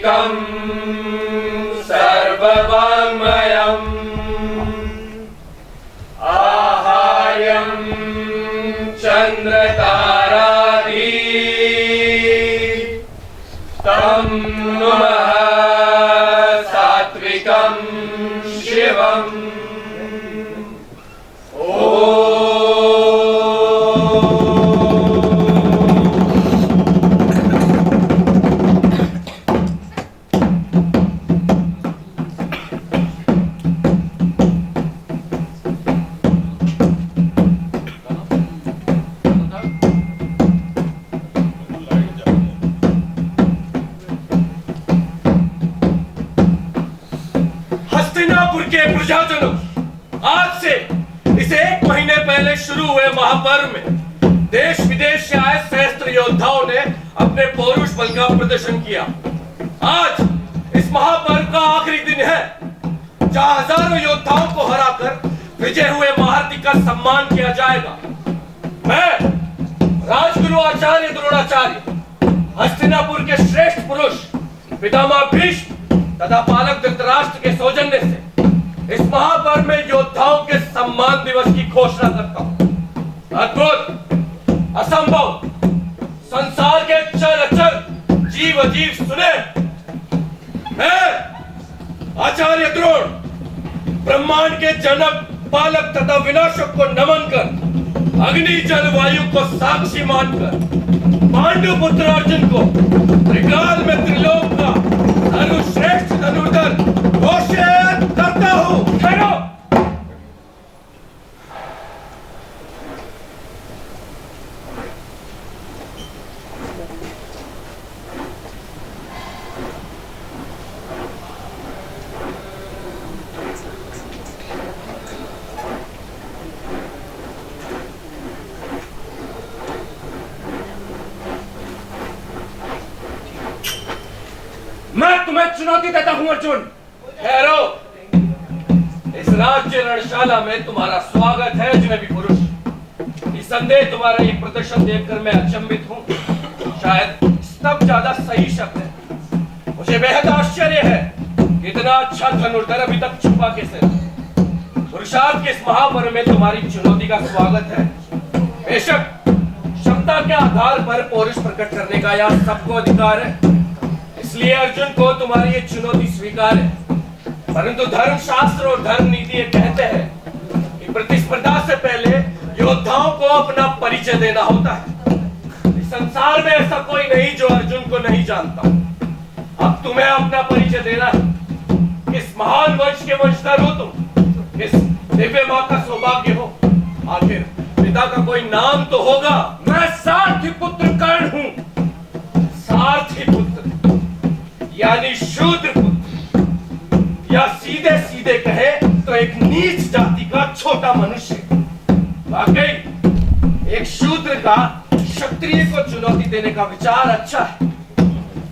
सात्विकं सर्ववाङ्मयम् आहार्यं चन्द्रतारादि तं नुमः सात्विकं शिवम्। हस्तिनापुर के प्रजाजनों, आज से इसे 1 महीने पहले शुरू हुए महापर्व में देश विदेश से आए सहस्त्र योद्धाओं ने अपने पौरुष बल का प्रदर्शन किया। आज इस महापर्व का आखिरी दिन है, जहां हजारों योद्धाओं को हराकर विजय हुए महारथी का सम्मान किया जाएगा। मैं राजगुरु आचार्य द्रोणाचार्य, हस्तिनापुर के श्रेष्ठ पुरुष पितामह भीष्म तथा पालक धृतराष्ट्र के सौजन्य से इस महापर्व में योद्धाओं के सम्मान दिवस की घोषणा करता हूं। अद्भुत, असंभव, संसार के चर अचर जीव अजीव सुने। मैं आचार्य द्रोण ब्रह्मांड के जनक, पालक तथा विनाशक को नमन कर, अग्नि जल वायु को साक्षी मानकर पांडु पुत्र अर्जुन को त्रिकाल में त्रिलोक का सर्वश्रेष्ठ धनुर्धर घोषित करता हूं। ठहरो। मैं तुम्हें चुनौती देता हूं अर्जुन। ठहरो। इस राज्य रणशाला में तुम्हारा स्वागत है अजनबी पुरुष। निसंदेह तुम्हारा ये प्रदर्शन देखकर मैं अचंभित हूं। शायद स्तब्ध ज्यादा सही शब्द है। मुझे बेहद आश्चर्य है कि इतना अच्छा धनुर्धर अभी तक छुपा कैसे। पुरुषार्थ के इस महापर्व में तुम्हारी चुनौती का स्वागत है। बेशक क्षमता के आधार पर पौरुष प्रकट करने का यह सबको अधिकार है, इसलिए अर्जुन को तुम्हारी ये चुनौती स्वीकार है। परंतु धर्मशास्त्र और धर्म नीति ये कहते हैं कि प्रतिस्पर्धा से पहले योद्धाओं को अपना परिचय देना होता है। इस संसार में ऐसा कोई नहीं जो अर्जुन को नहीं जानता। अब तुम्हें अपना परिचय देना है। किस महान वंश के वंशधर हो तुम, किस दिव्य मां का सौभाग्य हो, आखिर पिता का कोई नाम तो होगा। मैं सारथी पुत्र कर्ण हूं। सारथी पुत्र यानी शूद्र पुत्र, या सीधे सीधे कहे तो एक नीच जाति का छोटा मनुष्य। वाकई एक शूद्र का क्षत्रिय को चुनौती देने का विचार अच्छा है,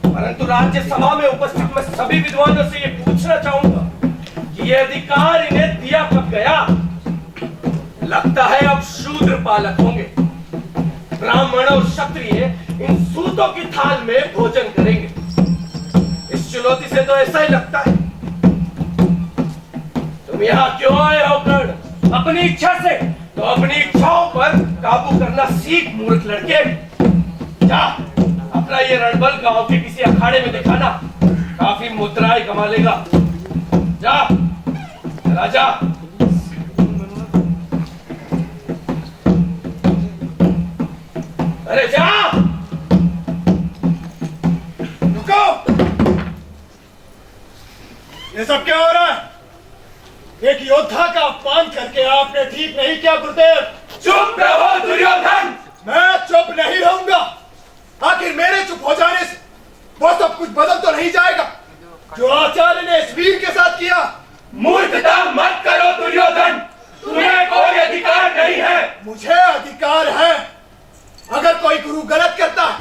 परंतु राज्यसभा में उपस्थित मैं सभी विद्वानों से ये पूछना चाहूंगा कि ये अधिकार इन्हें दिया कब गया। लगता है अब शूद्र पालक होंगे। ब्राह्मण और क्षत्रिय इन सूतों की थाल में भोजन करेंगे। इस चुनौती से तो ऐसा ही लगता है। तुम यहाँ क्यों आए हो कर्ण? अपनी इच्छा से? तो अपनी इच्छाओं पर काबू करना सीख मूर्ख लड़के। जा अपना ये रणबल गांव के किसी अखाड़े में दिखाना, काफी मुद्राएं कमा लेगा। जा राजा। अरे जा। रुको। ये सब क्या हो रहा है? एक योद्धा का अपमान करके आपने ठीक नहीं किया गुरुदेव। चुप रहो दुर्योधन। मैं चुप नहीं रहूंगा। आखिर मेरे चुप हो जाने से वो सब कुछ बदल तो नहीं जाएगा जो आचार्य ने इस वीर के साथ किया। मूर्खता मत करो दुर्योधन, तुम्हें कोई अधिकार नहीं है। मुझे अधिकार है। अगर कोई गुरु गलत करता है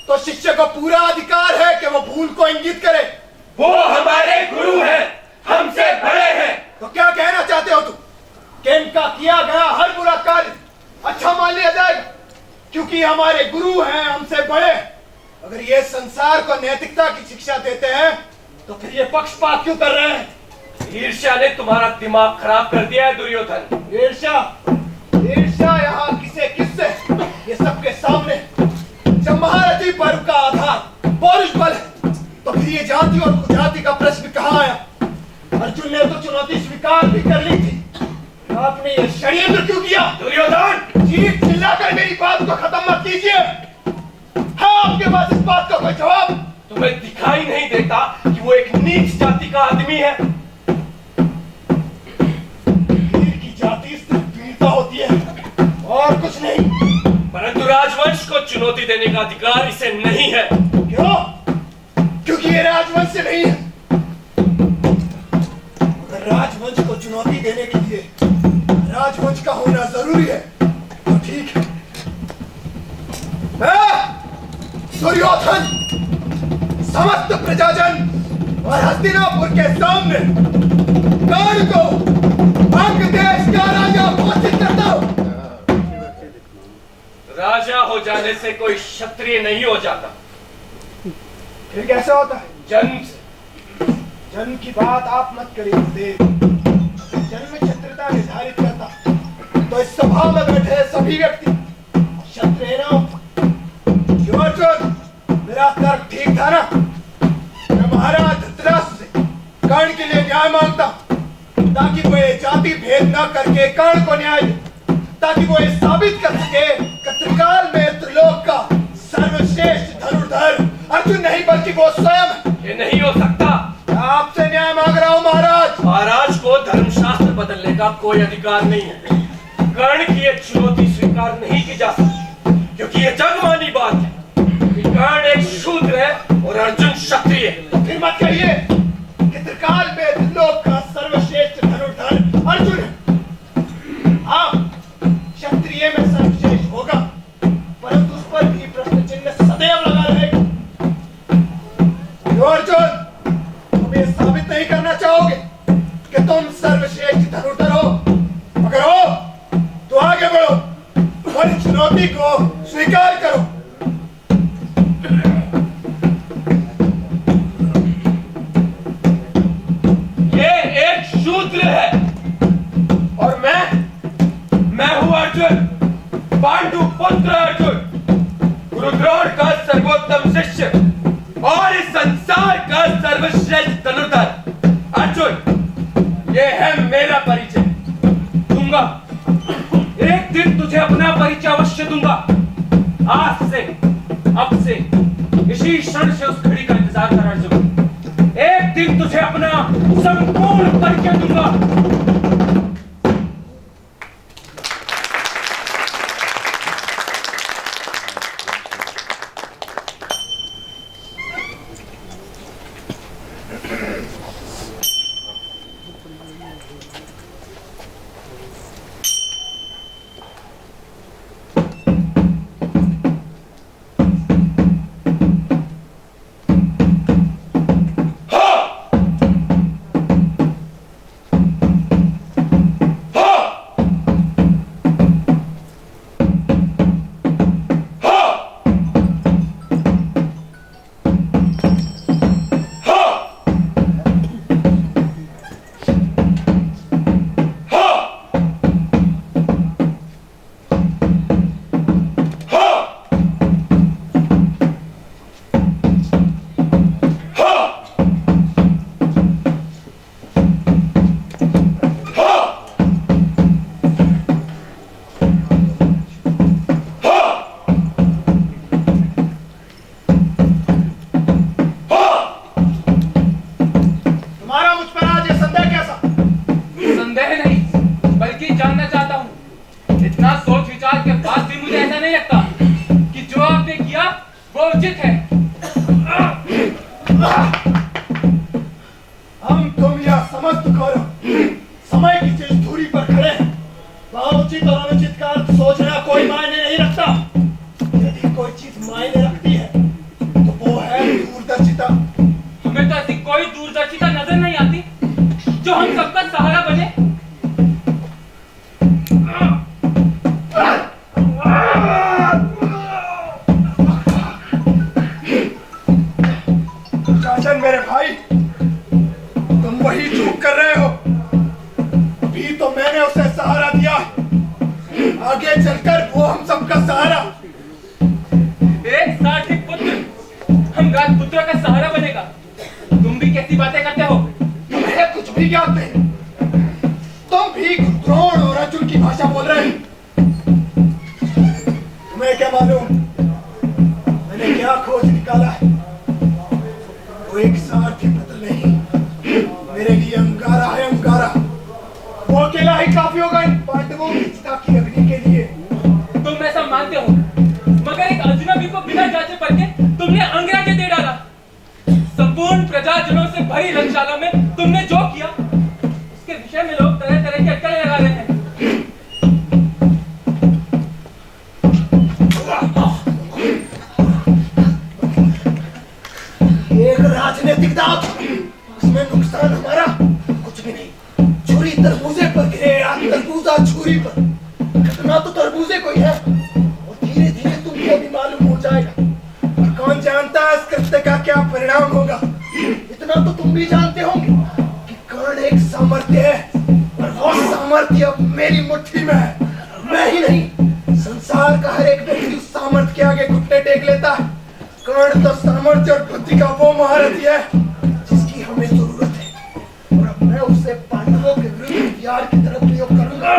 तो शिष्य को पूरा अधिकार है कि वो भूल को इंगित करे। वो हमारे गुरु हैं, हमसे बड़े हैं। तो क्या कहना चाहते हो तुम कि इनका किया गया हर बुरा कार्य अच्छा मान लिया जाएगा क्योंकि हमारे गुरु हैं, हमसे बड़े? अगर ये संसार को नैतिकता की शिक्षा देते हैं तो फिर ये पक्षपात क्यों कर रहे हैं? ईर्ष्या ने तुम्हारा दिमाग खराब कर दिया है दुर्योधन। ईर्ष्या ईर्ष्या यहाँ किससे? ये सबके सामने। जब महारथी पर्व का आधार पौरुष बल है तो फिर ये जाति और कुजाति का प्रश्न कहाँ आया? अर्जुन ने तो चुनौती स्वीकार भी कर ली थी। आपने ये षड्यंत्र क्यों किया? दुर्योधन, चीख चिल्लाकर मेरी बात को खत्म मत कीजिए। हाँ, आपके पास इस बात का कोई जवाब? तुम्हें दिखाई नहीं देता कि वो एक नीच जाति का आदमी है? वीर की जाति सिर्फ वीरता होती है और कुछ नहीं। परंतु राजवंश को चुनौती देने का अधिकार इसे नहीं है। क्यों? क्योंकि ये राजवंश से नहीं है। अगर राजवंश को चुनौती देने के लिए राजवंश का होना जरूरी है तो ठीक है। दुर्योधन समस्त प्रजाजन और हस्तिनापुर के सामने कर्ण को अंग देश का राजा घोषित करता हूं। राजा हो जाने से कोई क्षत्रिय नहीं हो जाता। फिर कैसे होता है? जन्म से। जन्म की बात आप मत करिए देव। जन्म क्षत्रियता निर्धारित करता तो इस सभा में बैठे सभी व्यक्ति क्षत्रिय ना हो। क्यों अर्जुन, मेरा तर्क ठीक था ना? मैं महाराज धृतराष्ट्र से कर्ण के लिए न्याय मांगता ताकि वो ये जाति भेद न करके कर्ण को न्याय दे, ताकि वो ये साबित कर सके कि त्रिकाल में त्रिलोक का सर्वश्रेष्ठ धनुर्धर अर्जुन नहीं बल्कि वो स्वयं है। ये नहीं हो सकता। आपसे न्याय मांग रहा हूं महाराज। महाराज को धर्मशास्त्र बदलने का कोई अधिकार नहीं है। कर्ण की ये चुनौती स्वीकार नहीं की जा सकती, क्योंकि ये जगमानी बात है कि कर्ण एक शूद्र है और अर्जुन क्षत्रिय है। फिर मत कहिए कि त्रिकाल में त्रिलोक का सर्वश्रेष्ठ धनुर्धर अर्जुन है। हाँ, क्षत्रिय में सर्वश्रेष्ठ होगा, परंतु उस पर भी प्रश्न चिन्ह सदैव लगा रहेगा। क्यों अर्जुन, तुम ये साबित नहीं करना चाहोगे कि तुम सर्वश्रेष्ठ धनुर्धर हो? अगर हो तो आगे बढ़ो और इस चुनौती को स्वीकार करो। ये एक शूद्र है और मैं हूं अर्जुन, पांडु पुत्र अर्जुन, गुरु द्रोण का सर्वोत्तम शिष्य और इस संसार का सर्वश्रेष्ठ धनुर्धर अर्जुन। ये है मेरा परिचय। दूंगा, एक दिन तुझे अपना परिचय अवश्य दूंगा। आज से, अब से, इसी क्षण से उस घड़ी का इंतजार कर अर्जुन। एक दिन तुझे अपना संपूर्ण परिचय दूंगा। अर्जुन मेरे भाई, तुम वही चूक कर रहे हो। अभी तो मैंने उसे सहारा दिया, आगे चलकर वो हम सबका सहारा। एक साथी पुत्र हम राजपुत्रों का सहारा बनेगा। तुम भी कैसी बातें करते हो? तुम्हें कुछ भी ज्ञात नहीं। तुम भी द्रोण और अर्जुन की भाषा बोल रहे हो। तुम्हें क्या मालूम मैंने क्या खोज निकाला है? वो एक सारथी पुत्र नहीं, मेरे लिए अंगारा है, अंगारा। वो अकेला ही काफी होगा इन पांडवों की चिता की अग्नि के लिए। तुम ऐसा मानते हो, मगर एक अजनबी को बिना जांचे परखे तुमने अंगराजे दे डाला। संपूर्ण प्रजाजनों से भरी रंगशाला में तुमने जो किया, उसके विषय में लोग तरह तरह की अटकलें लगा रहे हैं। एक राजनीतिक दांव, उसमें नुकसान हमारा कुछ भी नहीं। छुरी तरबूजे पर गिरे या तरबूजा छुरी पर, घटना तो तरबूजे को ही है और धीरे धीरे तुमको भी मालूम हो जाएगा। और कौन जानता है इस कृत्य का क्या परिणाम होगा। इतना तो तुम भी जानते होंगे कि कर्ण एक सामर्थ्य है और वो सामर्थ्य अब मेरी मुट्ठी में है। मैं ही नहीं, संसार का हर एक व्यक्ति उस सामर्थ्य के आगे घुटने टेक लेता है। कर्ण तो सामर्थ्य और बुद्धि का वो महारथी है जिसकी हमें जरूरत है, और अब मैं उसे पांडवों के विरुद्ध हथियार की तरफ प्रयोग करूंगा।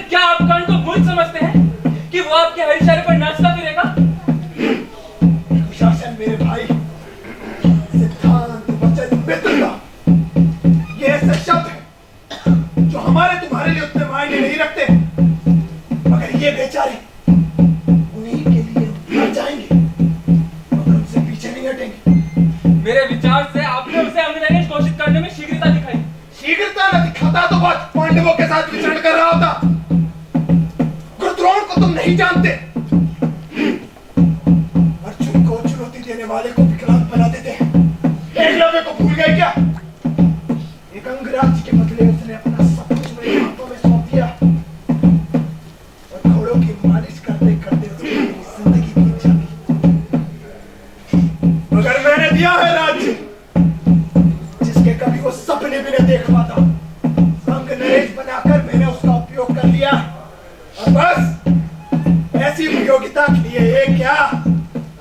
क्या आप कर्ण को मूर्ख समझते हैं कि वो आपके हर इशारे पर नाचता फिरेगा? शासन मेरे भाई, सिद्धांत वचन मित्रता, ये ऐसे शब्द हैं जो हमारे तुम्हारे लिए उतने मायने नहीं रखते, मगर ये बेचारे उन्हीं के लिए मर जाएंगे, मगर उनसे पीछे नहीं हटेंगे। मेरे विचार से आपने उसे अंग्रेज घोषित करने में शीघ्रता दिखाई। शीघ्रता न दिखाता तो बस पांडवों के साथ विचरण कर रहा होता। गुरुद्रोण को तुम नहीं जानते। अर्जुन को चुनौती देने वाले को विकलांग बना देते हैं। एकलव्य को भूल गए क्या? एक अंगराज के बदले उसने अपना सब कुछ मेरे हाथों में सौंप दिया और घोड़ों की मालिश करते करते उसकी जिंदगी बीत जाती। मगर मैंने दिया है राज्य जिसके कभी वो सपने भी नहीं देख पाता। संग नरेश बनाकर मैंने उसका उपयोग कर लिया, और बस ऐसी उपयोगिता के लिए ये क्या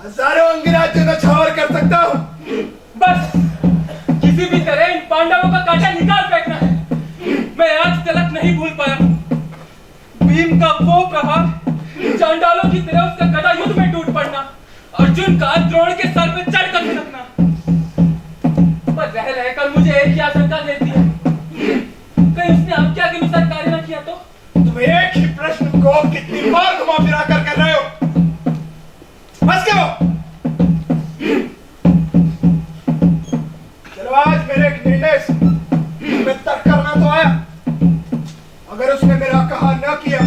हजारों अंगराज्यों को छावर कर सकता हूँ। बस किसी भी तरह इन पांडवों का कांटा निकाल फेंकना है। मैं आज तक नहीं भूल पाया भीम का वो प्रहार, चांडालों की तरह उसका गदा युद्ध में टूट पड़ना, अर्जुन का द्रोण के सर पे चढ़कर फिसलना। पर रह रहकर मुझे एक ही आशंका रहती है, कहीं उसने आपके आगे अनुसार कार्य न किया तो? तुम एक ही प्रश्न को कितनी बार घुमा फिरा कर रहे हो। बस करो। चलो आज मेरे एक निर्णय से तुम्हें तर्क करना तो आया। अगर उसने मेरा कहा न किया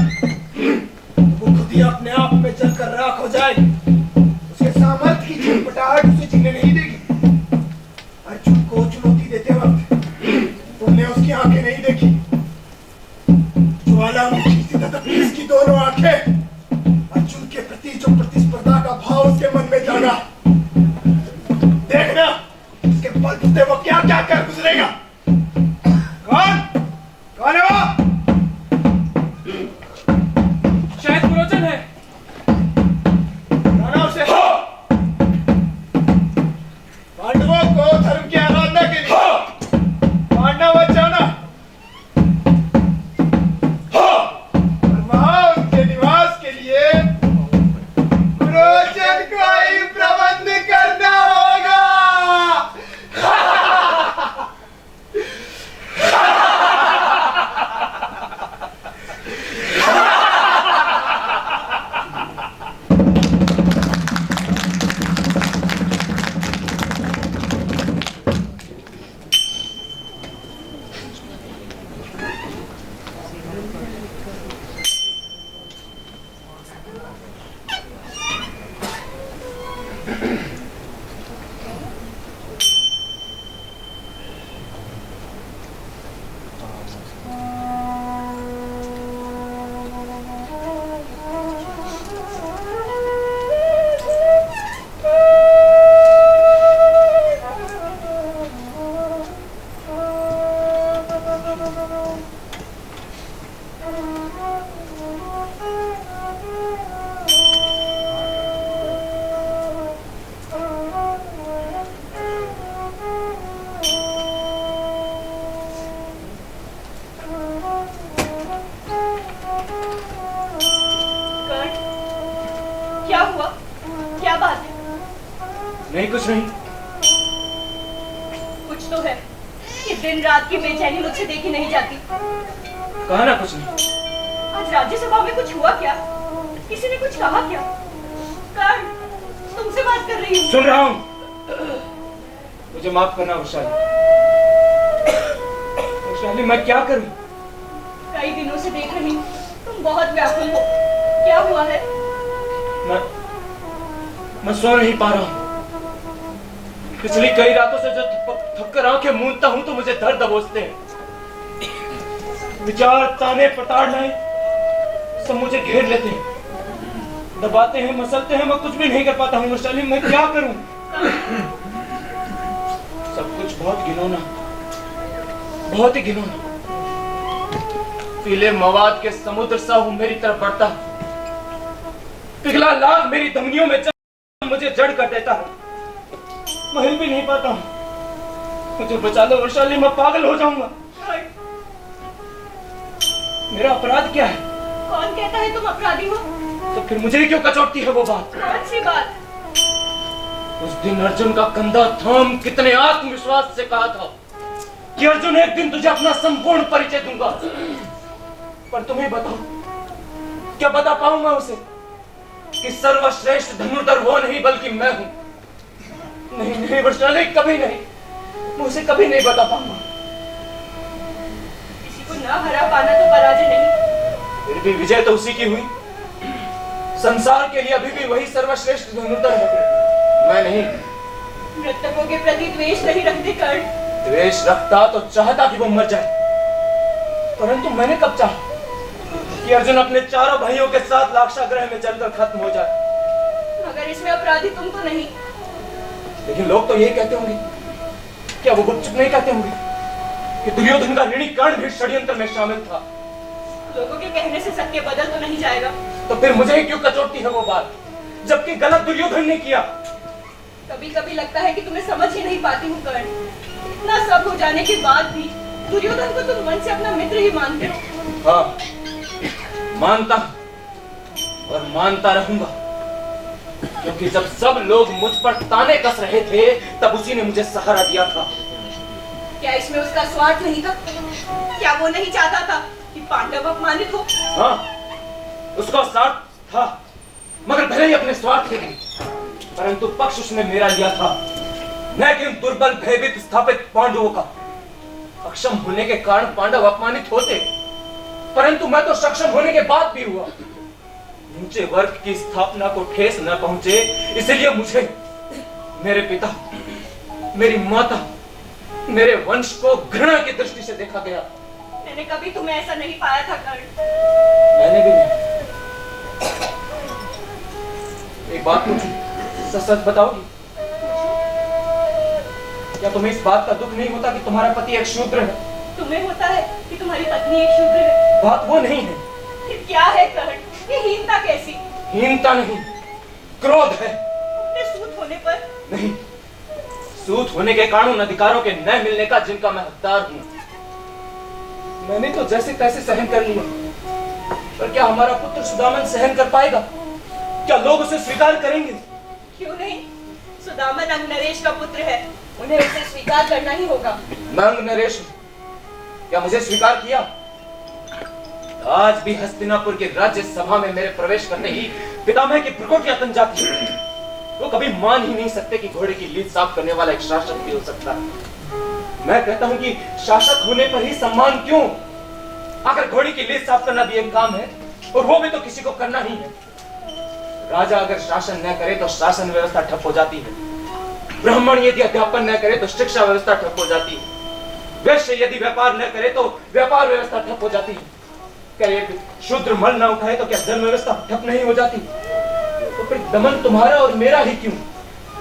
तो वो खुद ही अपने आप में जलकर राख हो जाएगी। उसके सामर्थ्य की छटपटाहट उसे जीने नहीं देगी। अर्जुन को चुनौती देते वक्त तुमने उसकी आंखें नहीं देखी। ज्वालामुखी सी तड़पती इसकी दोनों आंखें। अर्जुन के प्रति जो प्रतिस्पर्धा का भाव उसके मन में जागा, देखना उसके बलबूते वो क्या क्या कर गुजरेगा। कौन है वो? शायद पुरोचन है। उसे पांडवों को धर्म की आराधना के लिए पांडव जाना और वहां उनके निवास के लिए पुरोचन को ही प्रबंध करना होगा। नहीं, कुछ नहीं। कुछ तो है कि दिन रात की बेचैनी मुझसे देखी नहीं जाती। कहा ना कुछ नहीं। आज राज्यसभा में कुछ हुआ क्या? किसी ने कुछ कहा क्या? कर्ण, तुमसे बात कर रही हूँ। सुन रहा हूँ। मुझे माफ करना वैशाली। वैशाली, मैं क्या करूं? कई दिनों से देख रही हूँ तुम बहुत व्याकुल हो। क्या हुआ है? मैं सो नहीं पा रहा हूं। पिछली कई रातों से जो थक कर आंखें मूंदता हूं तो मुझे दर्द दबोचते हैं। विचार, ताने, प्रताड़नाएं सब मुझे घेर लेते हैं, दबाते हैं, मसलते हैं। मैं कुछ भी नहीं कर पाता हूं वैशाली। मैं क्या करूं? सब कुछ बहुत घिनौना, बहुत ही घिनौना। पीले मवाद के समुद्र सा हूं मेरी तरफ बढ़ता। पिघला लाग मेरी धमनियों में मुझे जड़ कर देता है। मैं हिल भी नहीं पाता हूं। मुझे बचा लो वैशाली, मैं पागल हो जाऊंगा। मेरा अपराध क्या है? कौन कहता है तुम अपराधी हो? तो फिर मुझे ही क्यों कचोटती है वो बात? कौन सी बात? उस दिन अर्जुन का कंधा थाम कितने आत्मविश्वास से कहा था कि अर्जुन एक दिन तुझे अपना संपूर्ण परिचय दूंगा। पर तुम्हें बताओ, क्या बता पाऊंगा उसे कि सर्वश्रेष्ठ धनुर्धर वो नहीं बल्कि मैं हूं? नहीं नहीं वैशाली, कभी नहीं। मैं उसे कभी नहीं बता पाऊंगा। किसी को ना हरा पाना तो पराजय नहीं। फिर भी विजय तो उसी की हुई। संसार के लिए अभी भी वही सर्वश्रेष्ठ धनुर्धर है, मैं नहीं। मृतकों के प्रति द्वेष नहीं रखते कर्ण। द्वेष रखता तो चाहता कि वो मर जाए, परंतु मैंने कब चाहा कि अर्जुन अपने चारों भाइयों के साथ लाक्षागृह में जलकर खत्म हो जाए। मगर इसमें अपराधी तुम तो नहीं। लेकिन लोग तो यही कहते होंगे, क्या वो गुपचुप नहीं कहते होंगे कि दुर्योधन का ऋणी कर्ण भी षड्यंत्र में शामिल था? लोगों के कहने से सत्य बदल तो नहीं जाएगा। तो फिर मुझे ही क्यों कचोटती है वो बात, जबकि गलत दुर्योधन ने किया? कभी कभी लगता है कि तुम्हें समझ ही नहीं पाती हूँ कर्ण। इतना सब हो जाने के बाद भी दुर्योधन को तुम मन से अपना मित्र ही मानते हो। हाँ, मानता और मानता रहूंगा, क्योंकि जब सब लोग मुझ पर ताने कस रहे थे तब उसी ने मुझे सहारा दिया था। क्या इसमें उसका स्वार्थ नहीं था? क्या वो नहीं चाहता था कि पांडव अपमानित हो? हाँ, उसका स्वार्थ था, मगर भले ही अपने स्वार्थ के लिए, परंतु पक्ष उसने मेरा लिया था। मैं किन दुर्बल भयभीत स्थापित पांडवों का। अक्षम होने के कारण पांडव अपमानित होते, परंतु मैं तो सक्षम होने के बाद भी हुआ। नीचे वर्ग की स्थापना को ठेस न पहुंचे, इसलिए मुझे मेरे पिता, मेरी माता, मेरे वंश को घृणा की दृष्टि से देखा गया। मैंने कभी तुम्हें ऐसा नहीं पाया था कर्ण। मैंने भी नहीं। एक बात पूछूं, सच सच बताओगी? क्या तुम्हें इस बात का दुख नहीं होता कि तुम्हारा पति एक शूद्र है? तुम्हें होता है कि तुम्हारी पत्नी एक शूद्र है? बात वो नहीं है। फिर क्या है कर्ण? ये हीनता कैसी? हीनता नहीं, क्रोध है। अपने सूत होने पर? नहीं, सूत होने के कारण उन अधिकारों के न मिलने का जिनका मैं हकदार हूं। मैंने तो जैसे तैसे सहन कर लिया, पर क्या हमारा पुत्र सुदामन सहन कर पाएगा? क्या लोग उसे स्वीकार करेंगे? क्यों नहीं? सुदामन अंग नरेश का पुत्र है, उन्हें उसे स्वीकार करना ही होगा। मैं अंग नरेश हूं, क्या मुझे स्वीकार किया? आज भी हस्तिनापुर के राज्य सभा में मेरे प्रवेश करते ही पितामह की भ्रुकुटियां तन जाती है। वो कभी मान ही नहीं सकते कि घोड़े की लीद साफ करने वाला एक शासक भी हो सकता है। मैं कहता हूं कि शासक होने पर ही सम्मान क्यों? आखिर घोड़े की लीद साफ करना भी एक काम है, और वो भी तो किसी को करना ही है। राजा अगर शासन न करे तो शासन व्यवस्था ठप हो जाती है। ब्राह्मण यदि अध्यापन न करे तो शिक्षा व्यवस्था ठप हो जाती है। वैश्य यदि व्यापार न करे तो व्यापार व्यवस्था ठप हो जाती है। क्या एक शूद्र मल न उठाए तो क्या धन व्यवस्था ठप नहीं हो जाती? तो फिर दमन तुम्हारा और मेरा ही क्यों?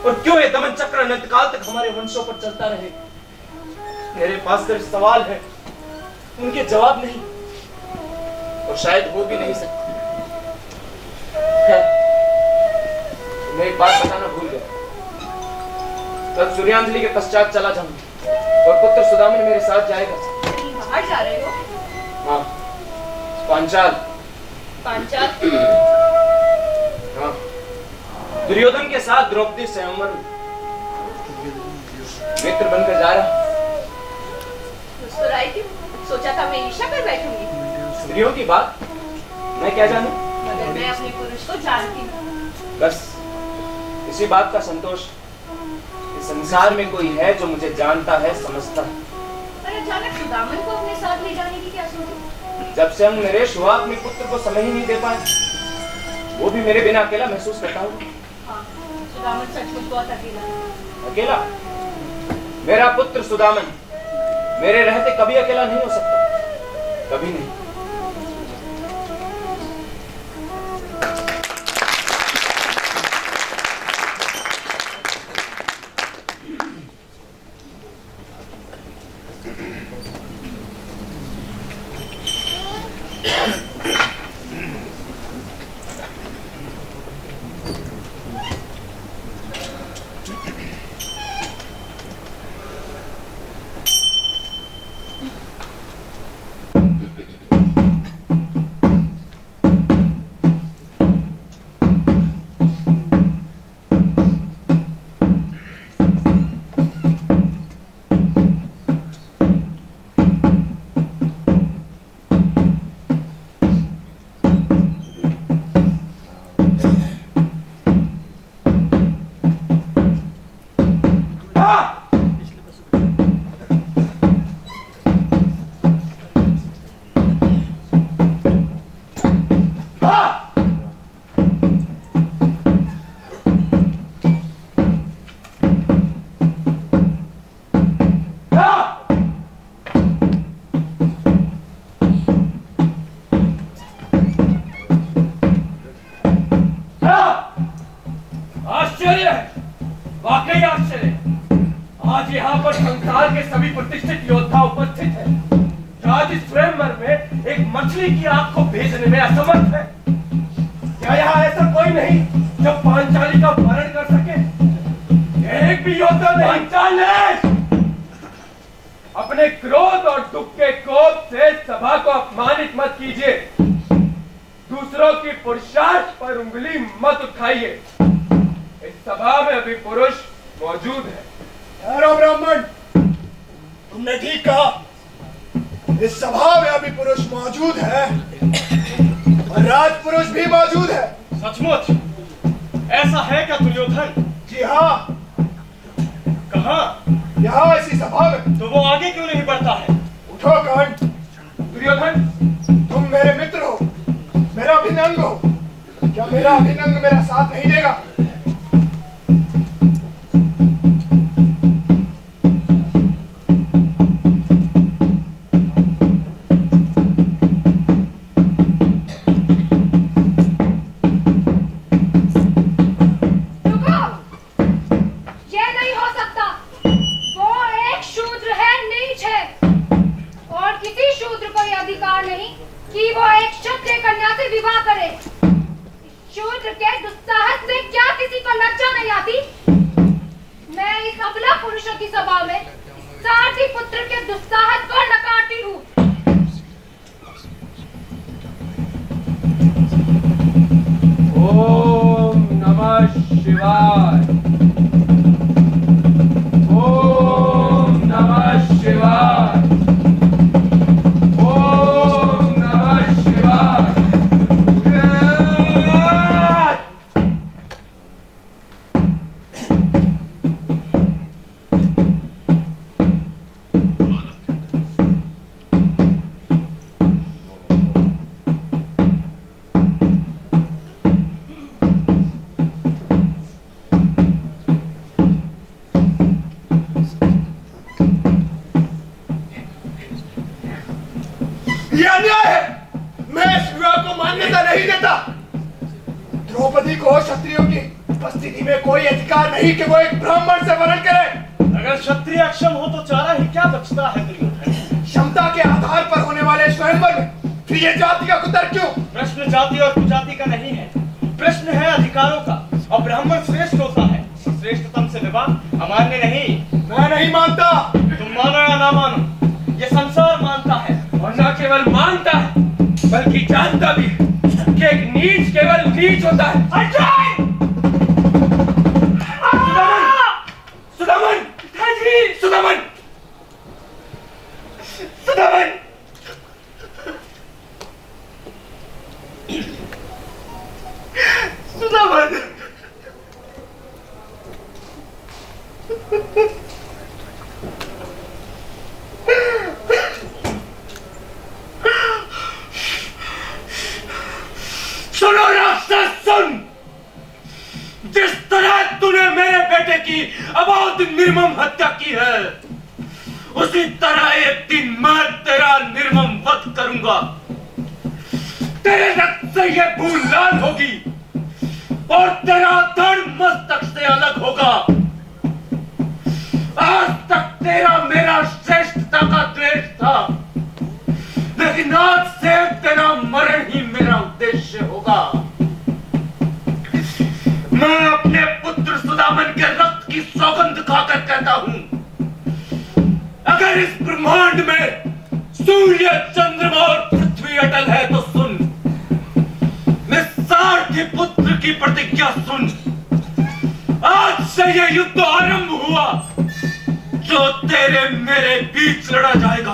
और क्यों ये दमन चक्र अनंतकाल तक हमारे वंशों पर चलता रहे? मेरे पास सिर्फ सवाल है, उनके जवाब नहीं, और शायद हो भी नहीं सकते। मैं एक बात बताना भूल गया। कल सूर्यांजलि के पश्चात चला जाऊंगा और पुत्र सुदामन मेरे साथ जाएगा। कहीं बाहर जा रहे हो? हाँ, पांचाल। पांचाल? हाँ, दुर्योधन के साथ द्रौपदी स्वयंवर। मित्र बनकर जा रहा। मुस्कुराई क्यों? सोचा था मैं ईर्ष्या कर बैठूंगी, स्त्रियों की बात मैं क्या जानूं? मगर मैं अपने पुरुष को जानती हूँ। बस इसी बात का संतोष, इस संसार में कोई है जो मुझे जानता है, समझता है। पर अचानक सुदामन को अपने साथ ले जाने की क्या सोची? जब से हम नरेश हुआ, अपने पुत्र को समय ही नहीं दे पाए। वो भी मेरे बिना अकेला महसूस करता हूँ। हाँ, सुदामन सचमुच बहुत अकेला है। अकेला? मेरा पुत्र सुदामन मेरे रहते कभी अकेला नहीं हो सकता, कभी नहीं। आश्चर्य है, वाकई आश्चर्य। आज यहाँ पर संसार के सभी प्रतिष्ठित योद्धा उपस्थित हैं। आज इस स्वयंवर में एक मछली की आंख को भेजने में असमर्थ है। क्या यहाँ ऐसा कोई नहीं जो पांचाली का वर्ण कर सके? एक भी योद्धा नहीं। पांचाली! अपने क्रोध और दुख के कोप से सभा को अपमानित मत कीजिए। दूसरों की पुरुषार्थ पर उंगली मत उठाइए। इस सभा में अभी पुरुष मौजूद है। ठहरो ब्राह्मण, तुमने ठीक कहा। इस सभा में अभी पुरुष मौजूद है और राजपुरुष भी मौजूद है। सचमुच ऐसा है क्या दुर्योधन? जी हाँ, कहाँ? यहाँ इसी सभा में। तो वो आगे क्यों नहीं बढ़ता है? उठो कर्ण। दुर्योधन, तुम मेरे मित्र हो, मेरा अभिनंग हो। क्या मेरा अभिनंग मेरा साथ नहीं देगा? द्रौपदी को क्षत्रियों की उपस्थिति में कोई अधिकार नहीं कि वो एक ब्राह्मण से वर्ण करे। अगर क्षत्रिय अक्षम हो तो चारा ही क्या बचता है दुर्योधन? क्षमता के आधार पर होने वाले स्वयंवर में फिर ये जाति का कुतर्क क्यों? प्रश्न जाति और कुजाति का नहीं है, प्रश्न है अधिकारों का। और ब्राह्मण श्रेष्ठ होता है, श्रेष्ठतम से विवाह अमान्य नहीं। मैं नहीं मानता। तुम मानो या ना मानो, ये संसार मानता है। और न केवल मानता है बल्कि जानता भी है कि एक नीच केवल नीच होता है। सुदामन! सुदामन! पिताजी! सुनो राक्षस सुन, जिस तरह तूने मेरे बेटे की अबाध निर्मम हत्या की है, उसी तरह एक दिन मैं तेरा निर्मम वध करूंगा। तेरे रक्त से ये भूल लाल होगी और तेरा धड़ मस्तक से अलग होगा। आज तक तेरा मेरा श्रेष्ठता का द्वेष था, लेकिन आज से तेरा मरण ही मेरा उद्देश्य होगा। मैं अपने पुत्र सुदामन के रक्त की सौगंध खाकर कहता हूं, अगर इस ब्रह्मांड में सूर्य, चंद्रमा और पृथ्वी अटल है तो सुन, निस्सार्थी पुत्र की प्रतिज्ञा सुन। आज से ये युद्ध आरंभ हुआ जो तेरे मेरे बीच लड़ा जाएगा।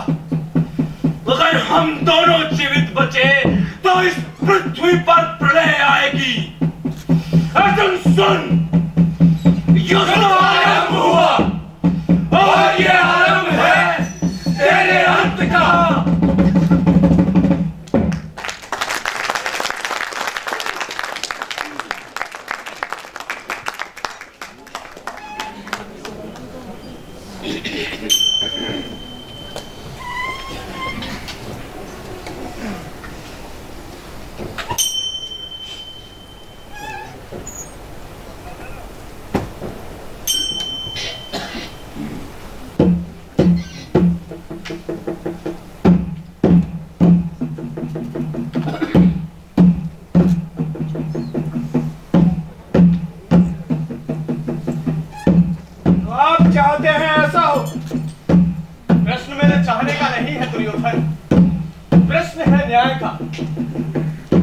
अगर हम दोनों जीवित बचे तो इस पृथ्वी पर प्रलय आएगी। अर्जुन सुन, युद्ध आरंभ हुआ और ये आरंभ है तेरे अंत का।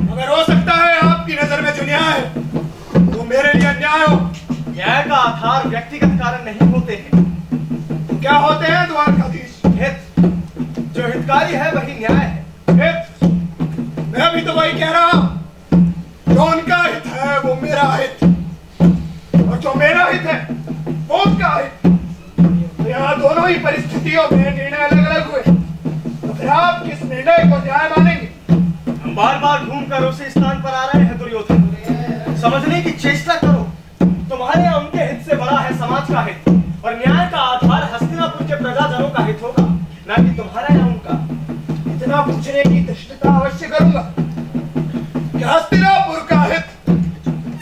अगर हो सकता है आपकी नजर में जो न्याय है वो मेरे लिए अन्याय हो। न्याय का आधार व्यक्तिगत कारण नहीं होते हैं। क्या होते हैं द्वारकाधीश? हित। जो हितकारी है वही न्याय है। हित? मैं भी तो वही कह रहा हूं, जो उनका हित है वो मेरा हित, और जो मेरा हित है वो उनका हित। तो यहाँ दोनों ही परिस्थितियों में निर्णय अलग अलग हुए, तो फिर आप किस निर्णय को न्याय मानेंगे? हम बार बार घूमकर उसी स्थान पर आ रहे हैं दुर्योधन। समझने की चेष्टा करो, तुम्हारे या उनके हित से बड़ा है समाज का हित, और न्याय का आधार हस्तिनापुर के प्रजाजनों का हित होगा, ना कि तुम्हारा या उनका। इतना पूछने की धृष्टता अवश्य करूंगा कि हस्तिनापुर का हित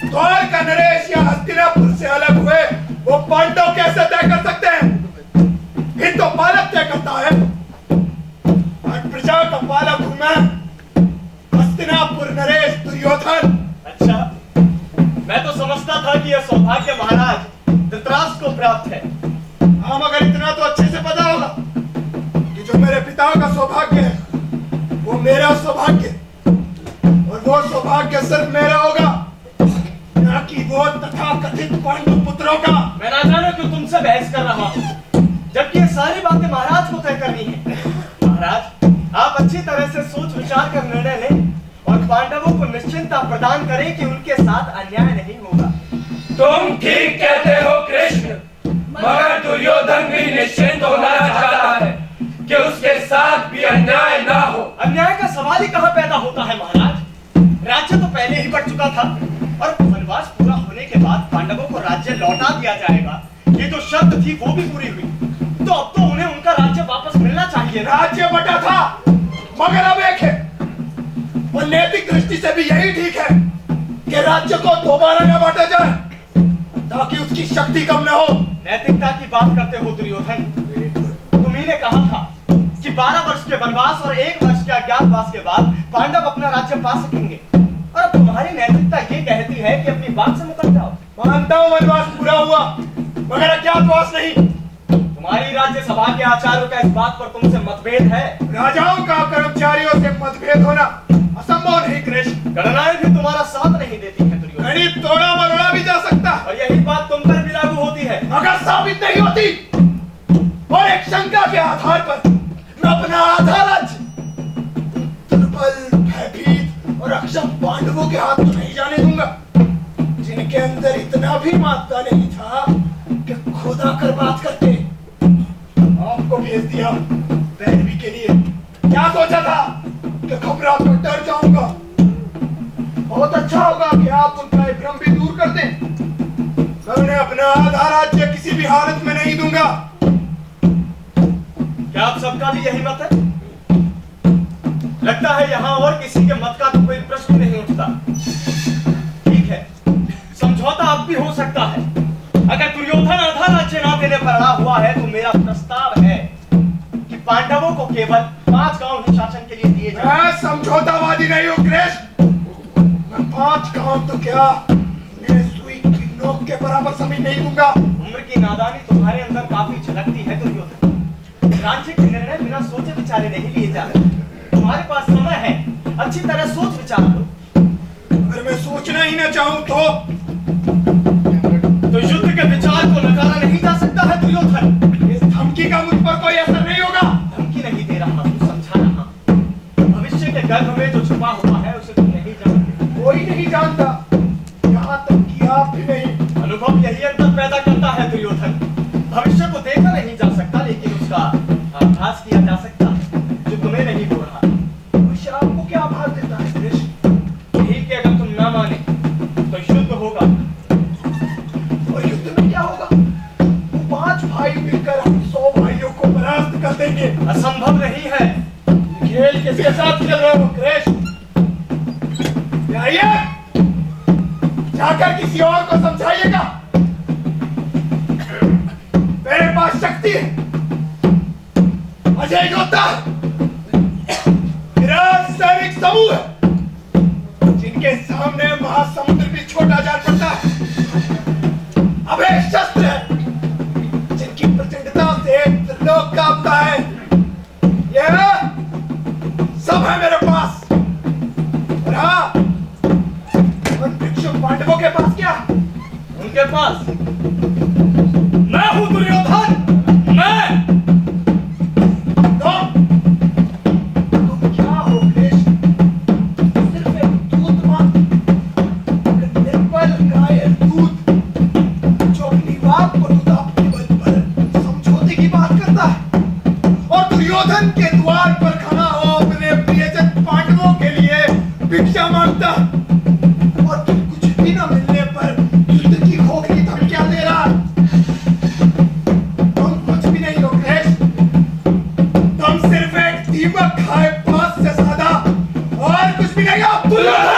द्वारका नरेश या हस्तिनापुर से अलग हुए वो पांडव कैसे तय कर सकते हैं? हित तो पालक तय करता है, और प्रजा का पालक हूं मैं, हस्तिनापुर नरेश दुर्योधन। अच्छा, मैं तो समझता था कि यह सौभाग्य महाराज धृतराष्ट्र को प्राप्त है। हम अगर इतना तो अच्छे से पता होगा कि जो मेरे पिता का सौभाग्य है वो मेरा सौभाग्य, और वो सौभाग्य सिर्फ मेरा होगा, ना कि वो तथाकथित पांडु पुत्रों का। मैं ना जाने क्यों तुमसे बहस कर रहा हूं, जबकि ये सारी बातें महाराज को तय करनी है। महाराज, आप अच्छी तरह से सोच विचार कर निर्णय लें और पांडवों को निश्चिंतता प्रदान करें कि उनके साथ अन्याय नहीं होगा। तुम ठीक कहते हो कृष्ण, मगर दुर्योधन भी निश्चिंत होना चाहता है कि उसके साथ भी अन्याय ना हो। अन्याय का सवाल ही कहां पैदा होता है महाराज? राज्य तो पहले ही बढ़ चुका था, और वनवास पूरा होने के बाद पांडवों को राज्य लौटा दिया जाएगा, ये जो शर्त थी वो भी पूरी हुई, तो अब तो उन्हें उनका राज्य वापस मिलना चाहिए ना। राज्य बटा था, मगर अब एक है, और नैतिक दृष्टि से भी यही ठीक है कि राज्य को दोबारा न बांटा जाए, ताकि उसकी शक्ति कम न हो। नैतिकता की बात करते हो दुर्योधन? तुम्ही ने कहा था कि 12 वर्ष के वनवास और 1 वर्ष के अज्ञातवास के बाद पांडव अपना राज्य पा सकेंगे, और अब तुम्हारी नैतिकता ये कहती है कि अपनी बात से मुकर जाओ। मानता हूं वनवास पूरा हुआ, मगर अज्ञातवास नहीं। तुम्हारी राज्यसभा के आचार्यों का इस बात पर तुमसे मतभेद है। राजाओं का कर्मचारियों से मतभेद होना असंभव नहीं कृष्ण। गणनाएं भी तुम्हारा साथ नहीं देती हैं दुर्योधन। गणित तोड़ा मरोड़ा भी जा सकता है, और यही बात तुम पर भी लागू होती है। मगर साबित नहीं होती। और एक शंका के आधार पर मैं अपना आधा राज्य दुर्बल, भयभीत और अक्षम पांडवों के हाथ तो नहीं जाने दूंगा, जिनके अंदर इतना भी मानता नहीं था कि खुदा का बात करते आपको भेज दिया पैरवी के लिए। क्या सोचा था कि घबरा कर डर जाऊंगा? बहुत अच्छा होगा कि आप उनका भ्रम भी दूर कर दें। मैं उन्हें अपना आधा राज्य किसी भी हालत में नहीं दूंगा। क्या आप सबका भी यही मत है? लगता है यहाँ और किसी के मत का तो कोई प्रश्न नहीं उठता। ठीक है, समझौता अब भी हो सकता है। अगर दुर्योधन आधा राज्य ना देने पर अड़ा हुआ है तो मेरा प्रस्ताव है कि पांडवों को केवल 5 गांव ही शासन के लिए दिए जाएं। मैं समझौतावादी नहीं हूँ कृष्ण। मैं 5 गांव तो क्या, मैं सुई की नोक के बराबर जमीन नहीं दूंगा। उम्र की नादानी तुम्हारे अंदर काफी झलकती है दुर्योधन। राज्य के निर्णय बिना सोचे विचारे नहीं लिए जा रहे। तुम्हारे पास समय है, अच्छी तरह सोच विचार लो। अगर मैं सोचना ही ना चाहूं तो युद्ध के विचार को नकारा नहीं जा सकता है दुर्योधन। इस धमकी का मुझ पर कोई असर नहीं होगा। धमकी नहीं दे रहा हूं, समझा रहा। भविष्य के गर्भ में जो छुपा हुआ है उसे तुम नहीं जानते। कोई नहीं जानता, यहाँ तक कि आप भी नहीं। अनुभव यही अंतर पैदा करता है दुर्योधन। भविष्य को देखा नहीं जा सकता लेकिन उसका आभास किया जा सकता है, जो तुम्हें नहीं हो रहा। भविष्य आपको क्या आभास देता है कृष्ण? यही कि अगर तुम ना माने तो युद्ध होगा। और युद्ध में क्या होगा? वो 5 भाई मिलकर हम 100 भाइयों को परास्त कर देंगे। असंभव नहीं है। खेल किसके साथ खेल रहे हो कृष्ण? जाइए, जाकर किसी और को समझाइएगा। मेरे पास शक्ति है, अजय योद्धा, विराट सैनिक समूह है, जिनके सामने महासमुद्र भी छोटा जान पड़ता है। अभय शस्त्र है, जिनकी प्रचंडता से त्रिलोक कांपता है। यह सब है मेरे पास। और हाँ, उन भिक्षुक पांडवों के पास क्या? उनके पास मैं हूं दुर्योधन। मैं तुम क्या हो कृष्ण? सिर्फ एक दूत मात्र, एक निर्बल कायर दूत, जो अपनी बात को अपने बल पर समझौते की बात करता है और दुर्योधन के द्वार पर खड़ा हो अपने प्रियजन पांडवों के लिए भिक्षा मांगता है। और तुम कुछ भी न मिलने पर युद्ध की खोखली धमकियां दे रहा। तुम कुछ भी नहीं हो कृष्ण। तुम सिर्फ एक दीमक खाए पास से ज्यादा और कुछ भी नहीं हो। दुर्योधन!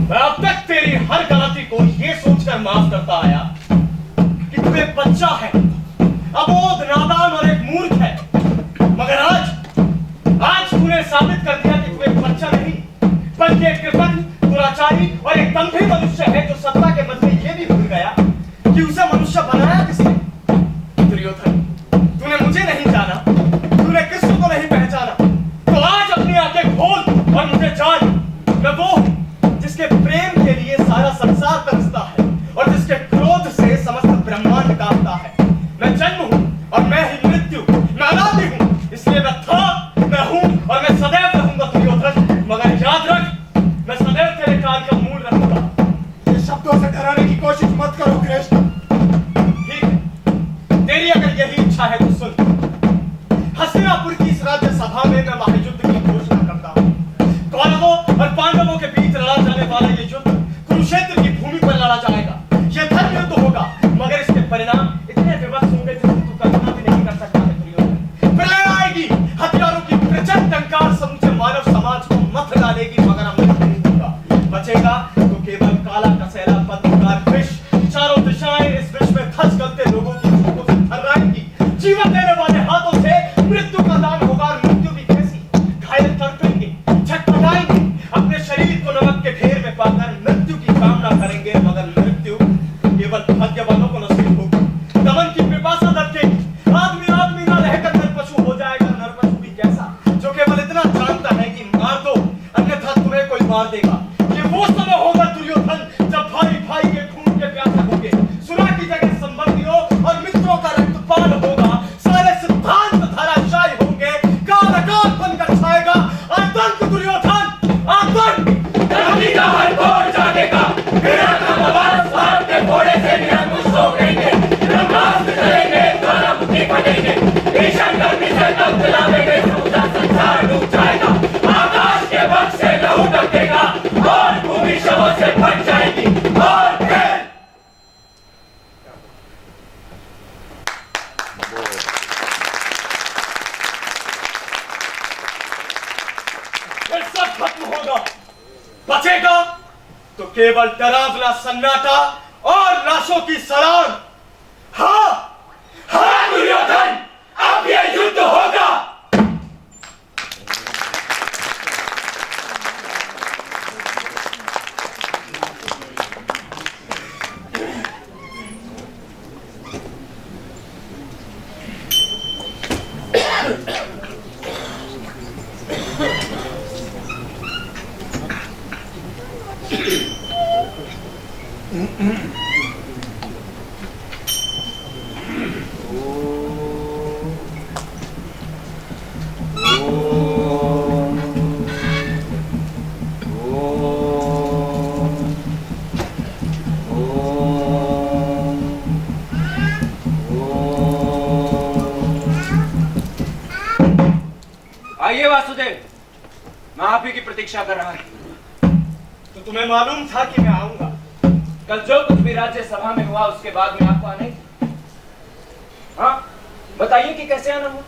मैं अब तक तेरी हर गलती को ये सोचकर माफ करता आया कि तू एक बच्चा है, अबोध, नादान और एक मूर्ख है। मगर आज तूने साबित कर दिया कि तू एक बच्चा नहीं बल्कि एक कृपण, दुराचारी और एक दंभी मनुष्य है, जो सत्ता के बदले ये भी भूल गया कि उसे मनुष्य बनाया किसने। दुर्योधन, तूने मुझे नहीं जाना, तूने कृष्ण को नहीं पहचाना, तो आज अपनी आंखें खोल और मुझे जान। मैं वो हूं जिसके प्रेम के लिए सारा संसार तरसता है और जिसके क्रोध से समस्त ब्रह्मांड कांपता है। मैं जन्म हूं और मैं ही मृत्यु, मैं अनादि हूं, इसलिए मैं था, मैं हूं और मैं सदैव रहूंगा दुर्योधन। मगर याद रख, मैं सदैव तेरे काल का मूल रहूंगा। ये शब्दों से डराने की कोशिश मत करो कृष्ण। ठीक है, तेरी अगर यही इच्छा है तो सुन। हस्तिनापुर की इस राज्य सभा में मैं महायुद्ध की घोषणा करता हूं। कौरवों और पांडवों के बीच लड़ा जाने वाला ये युद्ध कुरुक्षेत्र की भूमि पर लड़ा जाएगा। यह धर्म युद्ध होगा, मगर इसके परिणाम इतने विवश होंगे जिसकी तू कल्पना भी नहीं कर सकता है दुर्योधन। प्रलय आएगी, हथियारों की प्रचंड टंकार समूचे मानव समाज को मत डालेगी, मगर अमृत नहीं होगा। बचेगा तो केवल काला कसेला पत्रकार विष। चारों दिशाएं इस विष में धस गलते लोगों की भूखों से थर्राएंगी। जीवन देने वाले हाथों से मृत्यु का दान होगा और मृत्यु भी कैसी, घायल तड़पेंगे, छटपटाएंगे, अपने शरीर को नमक के ढेर में पाकर मृत्यु की कामना करेंगे, मगर मृत्यु केवल भाग्यवानों को नसीब होगी। दमन की पिपासा दबकेगी, आदमी ना रहकर नरपशु हो जाएगा। नरपशु भी कैसा, जो केवल इतना जानता है कि मार दो अन्यथा तुम्हें कोई मार देगा। ये वो समय होगा दुर्योधन जब भाई भाई के खून के प्यासे होंगे, सुना की जगह संबंधियों और मित्रों का रक्तपान होगा। सारे सिद्धांत धराशायी होंगे, काल अकाल बनकर छाएगा आतंक दुर्योधन, आतंक। भीषण गर्मी से तप जलावे पूरा संसार डूब जाएगा, आकाश के वक्त से लहू टपकेगा और भूमि शवों से भर जाएगी और फिर सब खत्म होगा। बचेगा तो केवल डरावना सन्नाटा और लाशों की सलाम। हाँ हाँ दुर्योधन, अब यह युद्ध होगा। आइए वासुदेव, मैं आप ही की प्रतीक्षा कर रहा था। तो तुम्हें मालूम था कि मैं आऊंगा? कल जो कुछ भी राज्य सभा में हुआ उसके बाद में आपको आना ही था। हाँ, बताइए कि कैसे आना हुआ?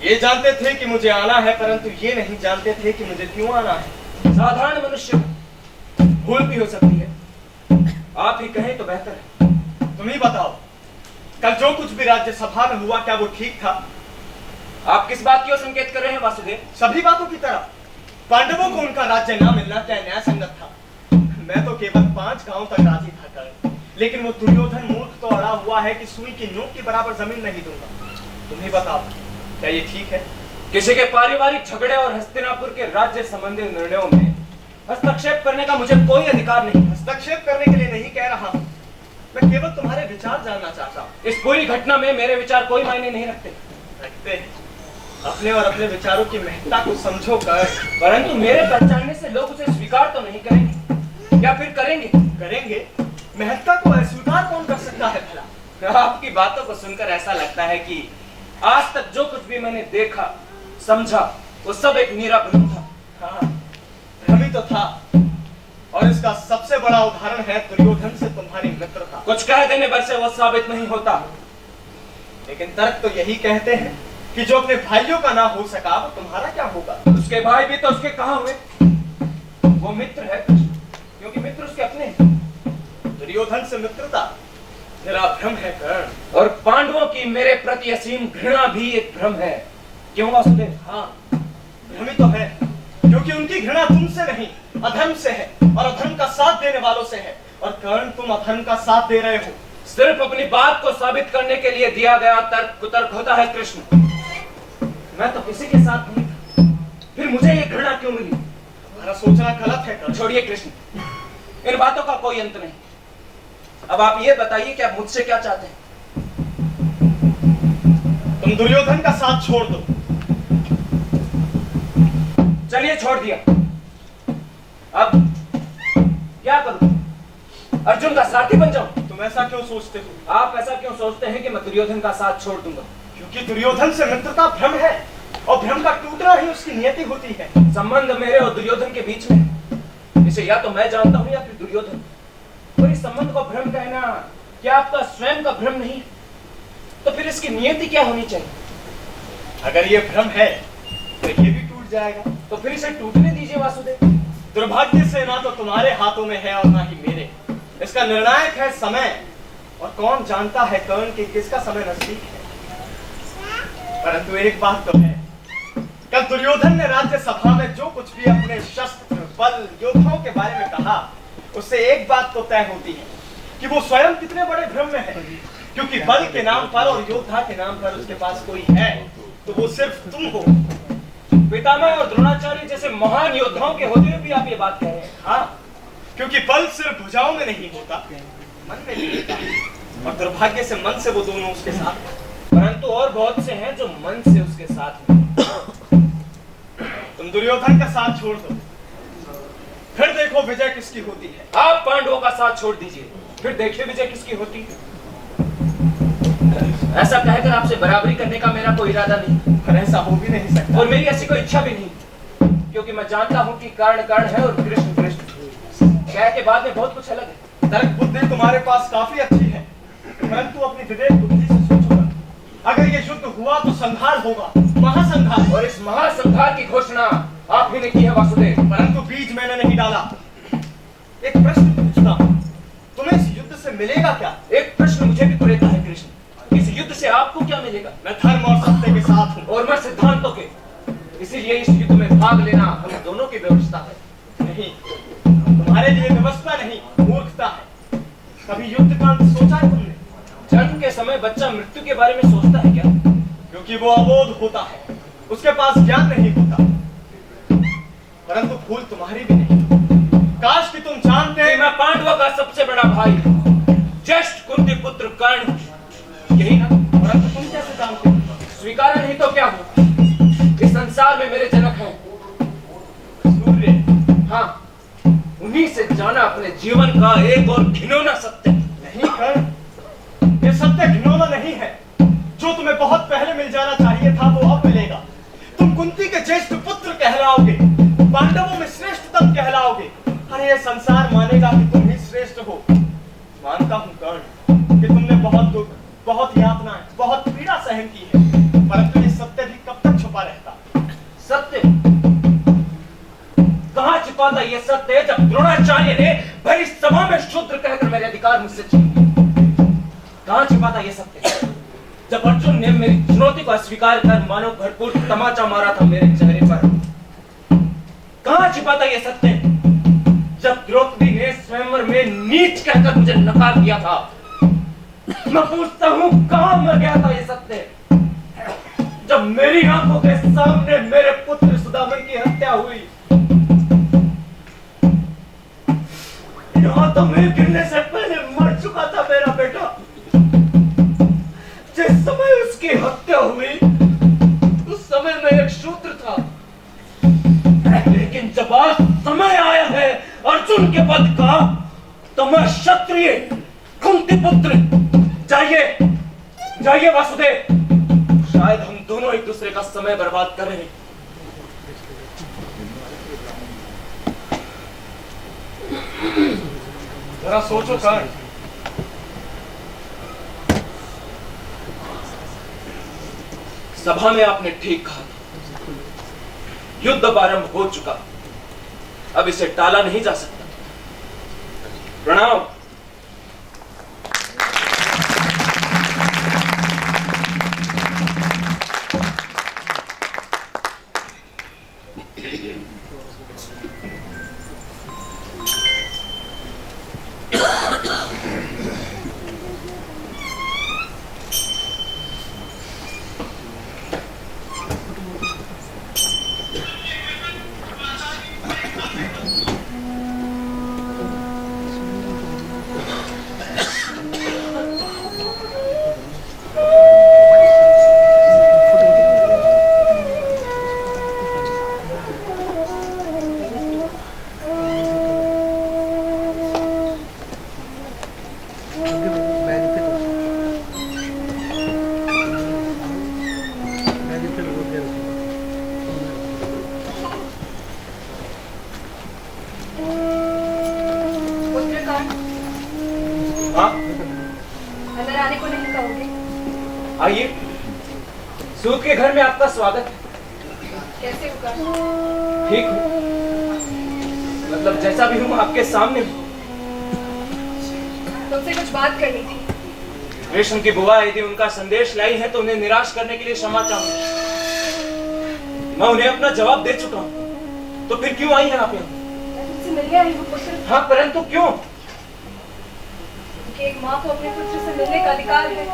ये जानते थे कि मुझे आना है, परंतु ये नहीं जानते थे कि मुझे क्यों आना है। साधारण मनुष्य भूल भी हो सकती है, आप ही कहें तो बेहतर है। तुम ही बताओ, कल जो कुछ भी राज्य सभा में हुआ क्या वो ठीक था? आप किस बात की ओर संकेत कर रहे हैं वासुदेव? सभी बातों की तरह पांडवों को उनका राज्य ना मिलना क्या न्याय संगत था? मैं तो केवल 5 गांव तक राजी था कर, लेकिन वो दुर्योधन मूर्ख तो अड़ा हुआ है कि सुई की नोक के बराबर जमीन नहीं दूंगा। तुम ही बताओ, क्या ये ठीक है? किसी के पारिवारिक झगड़े और हस्तिनापुर के राज्य संबंधी निर्णयों में हस्तक्षेप करने का मुझे कोई अधिकार नहीं। हस्तक्षेप करने के लिए नहीं कह रहा हूं, मैं केवल तुम्हारे विचार जानना चाहता हूं। इस पूरी घटना में मेरे विचार कोई मायने नहीं रखते। रखते हैं। अपने और अपने विचारों की महत्ता को समझो कर, परंतु मेरे पहचानने से लोग उसे स्वीकार तो नहीं करेंगे, या फिर करेंगे? करेंगे। महत्ता को अस्वीकार कौन कर सकता है भला? आपकी बातों को सुनकर ऐसा लगता है कि आज तक जो कुछ भी मैंने देखा समझा वो सब एक मीरा भ्रम था। हाँ, भ्रम ही तो था। और इसका सबसे बड़ा उदाहरण है दुर्योधन से तुम्हारी मित्रता। कुछ कह देने भर से वो साबित नहीं होता। लेकिन तर्क तो यही कहते हैं कि जो अपने भाइयों का ना हो सका वो तुम्हारा क्या होगा? उसके भाई भी तो उसके कहां हुए? वो मित्र है क्योंकि मित्र उसके अपने हैं। दुर्योधन से मित्रता मेरा भ्रम है कर्ण। और पांडवों की मेरे प्रति असीम घृणा भी एक भ्रम है। क्यों वासुदेव? हाँ, भ्रम ही तो है, क्योंकि उनकी घृणा तुमसे नहीं अधर्म से है, और अधर्म का साथ देने वालों से है। और कर्ण, तुम अधर्म का साथ दे रहे हो। सिर्फ अपनी बात को साबित करने के लिए दिया गया तर्क कुतर्क होता है कृष्ण। मैं तो किसी के साथ नहीं था, फिर मुझे ये घृणा क्यों मिली? तुम्हारा सोचना गलत है कर्ण। छोड़िए कृष्ण, इन बातों का कोई अंत नहीं। अब आप ये बताइए कि आप मुझसे क्या चाहते हैं? तुम दुर्योधन का साथ छोड़ दो। चलिए छोड़ दिया, अब क्या करूं? अर्जुन का सारथी बन जाऊं? तुम ऐसा क्यों सोचते हो? आप ऐसा क्यों सोचते हैं कि मैं दुर्योधन का साथ छोड़ दूंगा? क्योंकि दुर्योधन से मित्रता भ्रम है, और भ्रम का टूटना ही उसकी नियति होती है। संबंध मेरे और दुर्योधन के बीच में, इसे या तो मैं जानता हूं या फिर दुर्योधन। और इस संबंध को भ्रम कहना क्या आपका स्वयं का भ्रम नहीं? तो फिर इसकी नियति क्या होनी चाहिए? अगर ये भ्रम है तो ये भी टूट जाएगा। तो फिर इसे टूटने दीजिए वासुदेव। दुर्भाग्य से ना तो तुम्हारे हाथों में है और ना ही मेरे। इसका निर्णायक है समय, और कौन जानता है कर्ण कि किसका समय नजदीक है। परंतु एक बात तो है, कल दुर्योधन ने राज्य सभा में जो कुछ भी अपने शस्त्र बल योद्धाओं के बारे में कहा, उससे एक बात तो तय होती है कि वो स्वयं कितने बड़े भ्रम में है। क्योंकि बल के नाम पर और योद्धा के नाम पर उसके पास कोई है तो वो सिर्फ तुम हो। पितामह और द्रोणाचार्य जैसे महान योद्धाओं के होते हुए भी आप ये बात कह रहे हैं? हाँ, क्योंकि बल सिर्फ भुजाओं में नहीं होता, मन में भी होता। और दुर्भाग्य से मन से वो दोनों उसके साथ हैं। परंतु और बहुत से हैं जो मन से उसके साथ हैं। तुम दुर्योधन का साथ छोड़ दो, फिर देखो विजय किसकी होती है। आप पांडवों का साथ छोड़ दीजिए, फिर देखिए विजय किसकी होती है। ऐसा कहकर आपसे बराबरी करने का मेरा कोई इरादा नहीं, पर ऐसा हो भी नहीं सकता। और मेरी ऐसी कोई इच्छा भी नहीं, क्योंकि मैं जानता हूँ कि कारण कारण है और कृष्ण कृष्ण कह के बाद में बहुत कुछ अलग है। तर्क बुद्धि तुम्हारे पास काफी अच्छी है, परंतु अपनी विवेक बुद्धि से सोचो। अगर ये युद्ध हुआ तो संहार होगा, महासंहार। और इस महासंहार की घोषणा आप ही ने की है वासुदेव। परंतु बीज मैंने नहीं डाला। एक प्रश्न पूछता हूं, तुम्हें इस युद्ध से मिलेगा क्या? एक प्रश्न मुझे भी कुरेता है कृष्ण, इस युद्ध से आपको क्या मिलेगा? मैं धर्म और सत्य के साथ हूं। और मैं सिद्धांतों के, इसीलिए इस युद्ध में भाग लेना हम दोनों की व्यवस्था है। नहीं, तुम्हारे लिए व्यवस्था नहीं, मूर्खता है। कभी युद्ध का अंत सोचा है तुमने? जन्म के समय बच्चा मृत्यु के बारे में सोचता है क्या? क्योंकि वो अबोध होता है, उसके पास ज्ञान नहीं होता। परंतु भूल तुम्हारी भी नहीं। काश कि तुम जानते। कि मैं पांडवों का सबसे बड़ा भाई, ज्येष्ठ कुंती पुत्र कर्ण, यही ना? परंतु तुम कैसे जानते? स्वीकारा नहीं तो क्या हो? इस संसार में मेरे जनक हैं सूर्य। हाँ, उन्हीं से जाना अपने जीवन का एक और घिनौना सत्य। नहीं कर, ये सत्य घिनौना नहीं है। जो तुम्हें बहुत पहले मिल जाना चाहिए था वो अब मिलेगा। तुम कुंती के ज्येष्ठ पुत्र कहलाओगे, पांडवों में श्रेष्ठतम कहलाओगे। अरे ये संसार मानेगा कि तुम ही श्रेष्ठ हो। मानता हूं कर्ण कि तुमने बहुत दुख, बहुत यातनाएं, बहुत पीड़ा सहन की है, परंतु ये सत्य भी कब तक छुपा रहता? सत्य कहाँ छिपा था? ये सत्य जब द्रोणाचार्य ने भरी सभा में शूद्र कहकर मेरे अधिकार मुझसे छीने। कहाँ छिपा था ये सत्य जब अर्जुन ने मेरी चुनौती को अस्वीकार कर मानो भरपूर तमाचा मारा था मेरे चेहरे पर? कहाँ छिपा था ये सत्य जब द्रौपदी ने स्वयंवर में नीच कहकर मुझे नकार दिया था? मैं पूछता हूँ कहाँ मर गया था ये सत्य जब मेरी आंखों के सामने मेरे पुत्र सुदामन की हत्या हुई? यहाँ तो मेरे गिरने से पहले मर चुका था मेरा बेटा। जिस समय उसकी हत्या हुई उस समय मैं एक शूद्र था, लेकिन जब आज समय आया है अर्जुन के पद का तो मैं क्षत्रिय कुंती पुत्र। जाइए जाइए वासुदेव, शायद हम दोनों एक दूसरे का समय बर्बाद कर रहे हैं। जरा सोचो कर्ण, सभा में आपने ठीक कहा, युद्ध आरंभ हो चुका, अब इसे टाला नहीं जा सकता। प्रणाम। अंदर आने को नहीं कहोगे? आइए, सूत के घर में आपका स्वागत है। कैसे होगा? ठीक हूँ, मतलब जैसा भी हूँ आपके सामने हूँ। तुमसे कुछ बात करनी थी। कृष्ण की बुआ यदि उनका संदेश लाई है तो उन्हें निराश करने के लिए क्षमा चाहूंगा। मैं उन्हें अपना जवाब दे चुका हूँ, तो फिर क्यों आई हैं आप यहाँ? मैं तुमसे मिलने आई हूँ पुत्र। हाँ, परंतु क्यों? क्योंकि एक माँ को अपने पुत्र से मिलने का अधिकार है।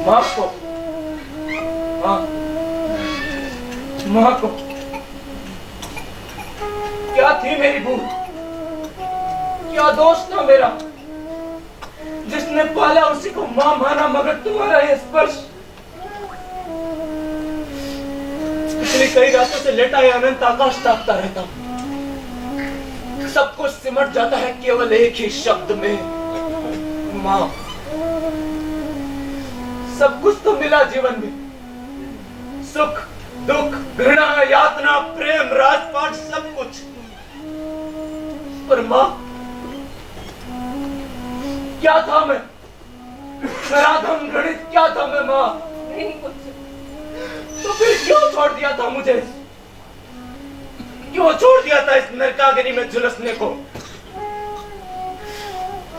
माँ को? माँ को क्या थी मेरी भूल? क्या दोष था मेरा? जिसने पाला उसी को माँ माना, मगर तुम्हारा ये स्पर्श। पिछली कई रातों से लेटा है अनंत आकाश ताकता रहता हूं। सब कुछ सिमट जाता है केवल एक ही शब्द में, माँ। सब कुछ तो मिला जीवन में, सुख दुख घृणा यातना प्रेम राजपाट सब कुछ, पर मां क्या था मैं नराधम घृणित क्या था मैं मां? नहीं कुछ। तो फिर क्यों छोड़ दिया था मुझे? क्यों छोड़ दिया था इस नरकागिनी में झुलसने को?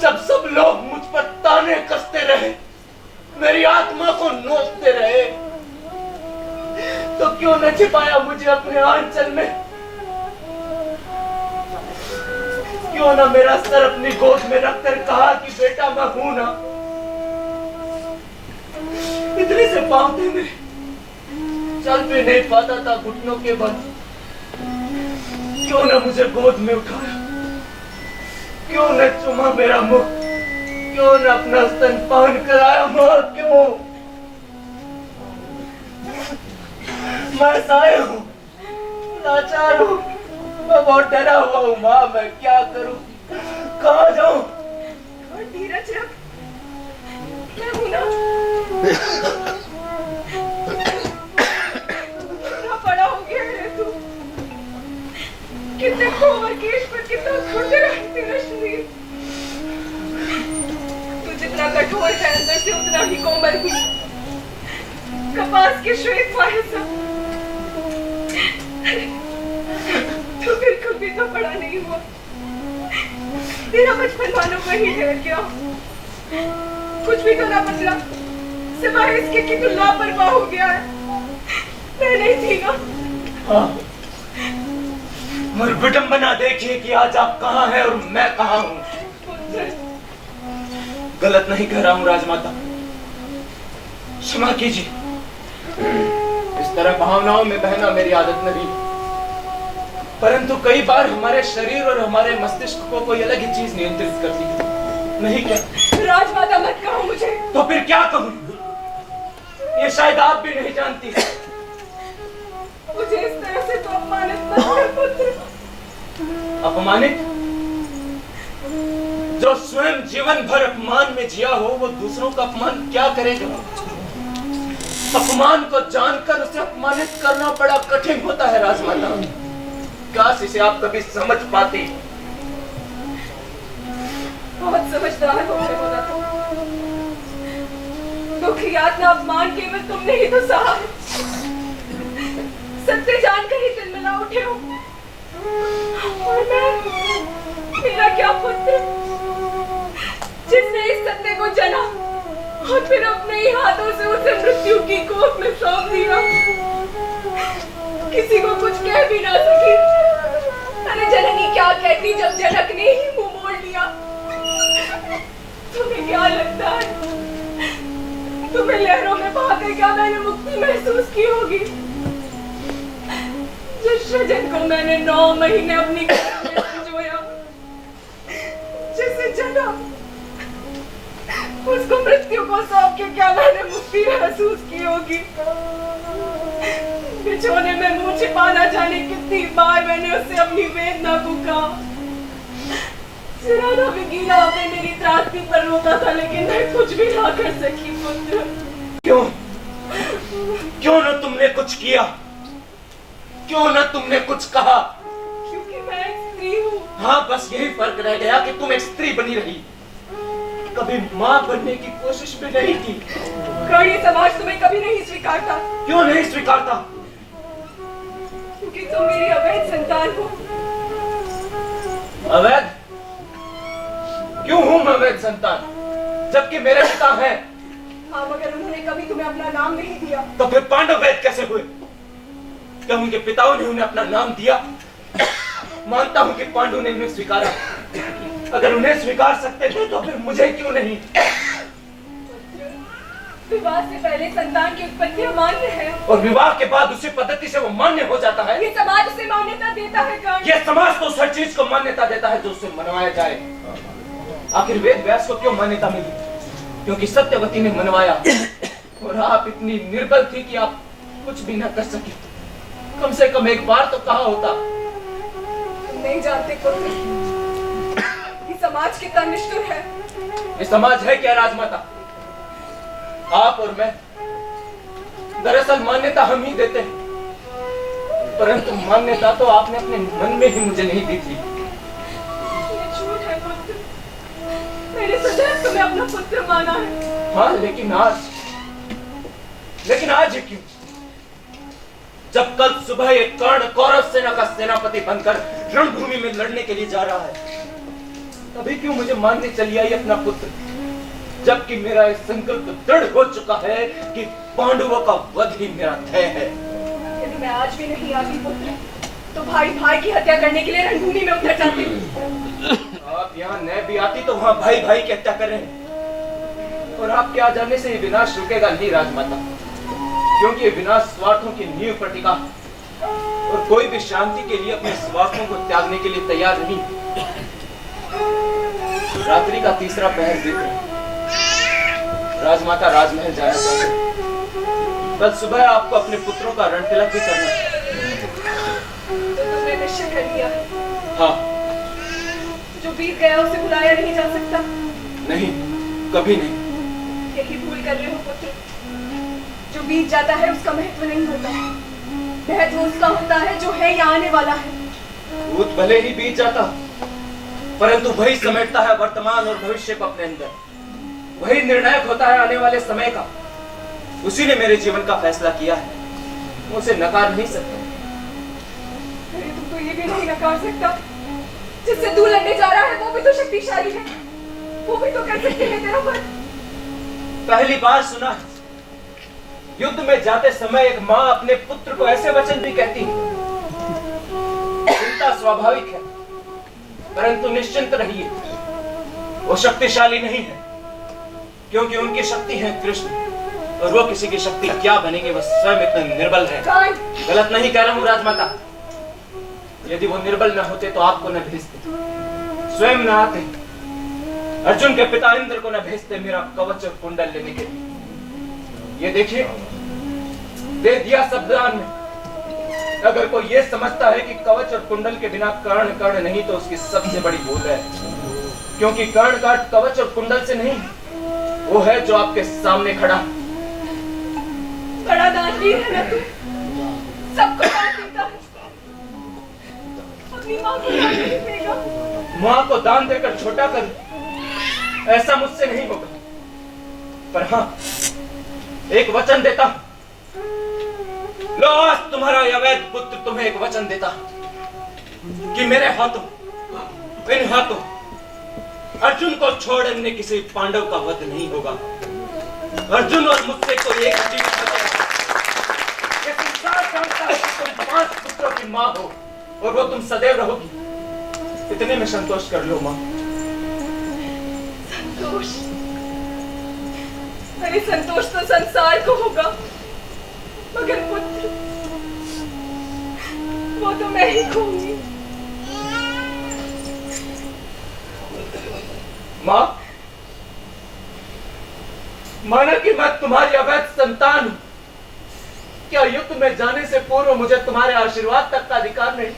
जब सब लोग मुझ पर ताने कसते रहे, मेरी आत्मा को नोचते रहे, तो क्यों न छिपाया मुझे अपने आंचल में? क्यों न मेरा सर अपनी गोद में रखकर कहा कि बेटा मैं हूं ना? इतने से पांव थे मेरे, चल भी नहीं पाता था घुटनों के बल। क्यों न मुझे गोद में उठाया? क्यों न चुमा मेरा मुख? क्यों न अपना स्तनपान कराया मां? क्यों? मैं साय हूं, लाचार हूं, मैं बहुत डरा हुआ हूं मां। मैं क्या करूं, कहां जाऊं? और धीरज रख, मैं हूं ना। कितना बड़ा हो गया है तू, कितने कोमल केश पर कितना खुरदरा है तेरा शरीर। तू जितना कठोर है अंदर से उतना ही कोमल भी। कपास के श्वेत बाहें सब। तू बिल्कुल भी तो बड़ा नहीं हुआ, तेरा बचपन मानो वही है क्या? कुछ भी तो ना बदला, सिवाय इसके कि तू लापरवाह हो गया है। मैं नहीं थी ना। हाँ, और विडंबना देखिए कि आज आप कहां हैं और मैं कहां हूं। गलत नहीं कह रहा हूं राजमाता, क्षमा कीजिए। इस तरह भावनाओं में बहना मेरी आदत नहीं, परंतु कई बार हमारे शरीर और हमारे मस्तिष्क को कोई अलग ही चीज नियंत्रित करती है, नहीं क्या? राजमाता मत कहो मुझे। तो फिर क्या कहूं? ये शायद आप भी नहीं जानती। मुझे इस तरह से तो अपमानित मत कर पुत्र। अपमानित? जो स्वयं जीवन भर अपमान में जिया हो वो दूसरों का अपमान क्या करेगा? अपमान को जानकर उसे अपमानित करना बड़ा कठिन होता है राजमाता। काश इसे आप कभी समझ पाती। बहुत समझदार हो गए होना तुम। दुख यातना अपमान केवल तुमने ही तो सहा है। सत्य जानकर ही तिलमिला उठे हो। और मैं, मेरा क्या पुत्र जिसने इस सत्य को जना और फिर अपने ही हाथों से उसे मृत्यु की गोद में सौंप दिया। किसी को कुछ कह भी ना सकी। अरे जननी क्या कहती जब जनक ने ही मुंह मोड़ लिया। तुम्हें क्या लगता है, तुम्हें लहरों में बहाकर क्या मैंने मुक्ति महसूस की होगी? जिस सजन को मैंने 9 महीने अपनी गोद में संजोया, जिसे जना, उसको मृत्यु को सौंप के क्या मैंने मुक्ति महसूस की होगी? बिछोने में मुंह छिपाना जाने कितनी बार मैंने उससे अपनी वेदना को कहा। सिराना भी गीला होकर मेरी त्रासदी पर रोता था, लेकिन मैं कुछ भी ना कर सकी पुत्र। क्यों? क्यों न तुमने कुछ किया? क्यों न तुमने कुछ कहा? क्योंकि मैं एक स्त्री हूँ। हाँ, बस यही फर्क रह गया कि तुम एक स्त्री बनी रही, कभी माँ बनने की कोशिश भी नहीं की। कर्णी समाज तुम्हें कभी नहीं स्वीकारता। क्यों नहीं स्वीकारता? क्योंकि तुम मेरी अवैध संतान हो। अवैध? क्यों हूं मैं अवैध संतान, जबकि मेरे पिता हैं? हाँ, मगर उन्होंने कभी तुम्हें अपना नाम नहीं दिया। तो फिर पांडव वैध कैसे हुए? क्या उनके पिताओं ने उन्हें अपना नाम दिया? मानता हूं कि पांडु ने उन्हें स्वीकारा। अगर उन्हें स्वीकार सकते थे तो फिर मुझे क्यों नहीं? विवाह से पहले संतान की उत्पत्ति अमान्य है, और विवाह के बाद उसी पद्धति से वो मान्य हो जाता है। ये समाज उसे मान्यता देता है। कर्ण, ये समाज तो उस हर चीज को मान्यता देता है जो उसे मनवाया जाए। आखिर वेद व्यास को क्यों मान्यता मिली? क्योंकि सत्यवती ने मनवाया, और आप इतनी निर्बल थी कि आप कुछ भी न कर सकी। कम से कम एक बार तो कहा होता। तुम नहीं जानते पुत्र, ये समाज कितना निष्ठुर है। ये समाज है क्या राजमाता? आप और मैं दरअसल मान्यता हम ही देते हैं, परंतु मान्यता तो आपने अपने मन में ही मुझे नहीं दी थी। ये झूठ है पुत्र। मैंने सदैव तुम्हें अपना पुत्र माना है। हाँ, लेकिन आज क्यों? जब कल सुबह एक कर्ण कौरव सेना का सेनापति बनकर रणभूमि में लड़ने के लिए जा रहा है, तभी क्यों मुझे मानने चली आई अपना पुत्र, जबकि मेरा एक संकल्प दृढ़ हो चुका है कि पांडवों का वध ही मेरा ध्येय है। यदि मैं आज भी नहीं आती पुत्र, तो भाई भाई की हत्या करने के लिए रणभूमि में उतर जाती। आप यहाँ न भी आती तो वहाँ भाई भाई की हत्या कर रहे हैं, और आपके आ जाने से ये विनाश रुकेगा नहीं राजमाता, क्योंकि ये विनाश स्वार्थों की नींव पर टिका, और कोई भी शांति के लिए अपने स्वार्थों को त्यागने के लिए तैयार नहीं। रात्रि का तीसरा पहर बीत रहा है। राजमाता राजमहल जाना चाहते हैं। कल सुबह आपको अपने पुत्रों का रण तिलक भी करना है। तो तुमने निश्चय कर लिया? हाँ। जो बीत गया उसे भुलाया नहीं जा सकता? नहीं, कभी नहीं। यही भूल कर रहे हो पुत्र। जो बीत जाता है उसका महत्व नहीं होता, महत्व उसका होता है जो है या आने वाला है। भूत भले ही बीत जाता, परंतु वही समेटता है वर्तमान और भविष्य को अपने अंदर। वही निर्णायक होता है आने वाले समय का। उसी ने मेरे जीवन का फैसला किया है, मैं उसे नकार नहीं सकता। अरे तुम तो ये भी नहीं नकार सकता, जिससे तू लड़ने जा रहा है वो भी तो शक्तिशाली है, वो भी तो कर सकते हैं तेरा वध। पहली बार सुना है युद्ध में जाते समय एक माँ अपने पुत्र को ऐसे वचन भी कहती है। चिंता स्वाभाविक है, परंतु निश्चिंत रहिए, वो शक्तिशाली नहीं है, क्योंकि उनकी शक्ति है कृष्ण, और वो किसी की शक्ति क्या बनेंगे, वह स्वयं इतने निर्बल है। गलत नहीं कह रहा हूँ राजमाता। यदि वो निर्बल न होते तो आपको न भेजते, स्वयं न आते, अर्जुन के पिता इंद्र को न भेजते मेरा कवच और कुंडल लेने के लिए। ये देखिए, दे दिया शब्दान में। अगर कोई ये समझता है कि कवच और कुंडल के बिना कर्ण कर्ण नहीं, तो उसकी सबसे बड़ी भूल है, क्योंकि कर्ण का कवच और कुंडल से नहीं, वो है जो आपके सामने खड़ा। बड़ा दानवीर है ना तू, सबको दान देता है, अपनी माँ को दान नहीं देगा। माँ को दान देकर छोटा कर, ऐसा मुझसे नहीं होगा। पर हाँ, एक वचन देता, लो आज तुम्हारा अवैध पुत्र तुम्हें एक वचन देता कि मेरे हाथों, इन हाथों अर्जुन को छोड़ अन्य किसी पांडव का वध नहीं होगा। अर्जुन और मुझसे कोई एक जीवित बचेगा। ये संसार जानता है कि तुम 5 पुत्रों की माँ हो, और वो तुम सदैव रहोगी। इतने में संतोष कर लो माँ। संतोष? अरे संतोष तो संसार को होगा, मगर पुत्र वो तो मैं ही कहूंगी। माँ, माना कि मैं तुम्हारी अवैध संतान हूं, क्या युद्ध में जाने से पूर्व मुझे तुम्हारे आशीर्वाद तक का अधिकार नहीं?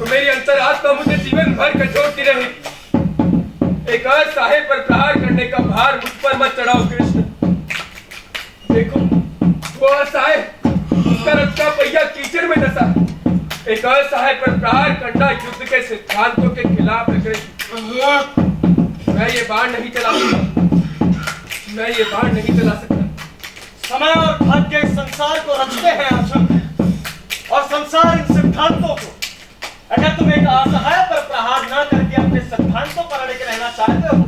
तो मेरी अंतरात्मा मुझे जीवन भर कचोटती रही। एक असहाय पर प्रहार करने का भार मुझ पर मत चढ़ाओ कृष्ण। देखो वो असहाय, उसका रथ का पहिया कीचड़ में धंसा। एक असहाय पर प्रहार करना युद्ध के सिद्धांतों के खिलाफ है कृष्ण। मैं ये बाण नहीं चला सकता, मैं ये बाण नहीं चला सकता। समय और भाग्य इस संसार को रचते हैं अर्जुन, और संसार इन सिद्धांतों को। अगर तुम एक असहाय पर प्रहार ना करके अपने सिद्धांतों पर अड़े रहना चाहते हो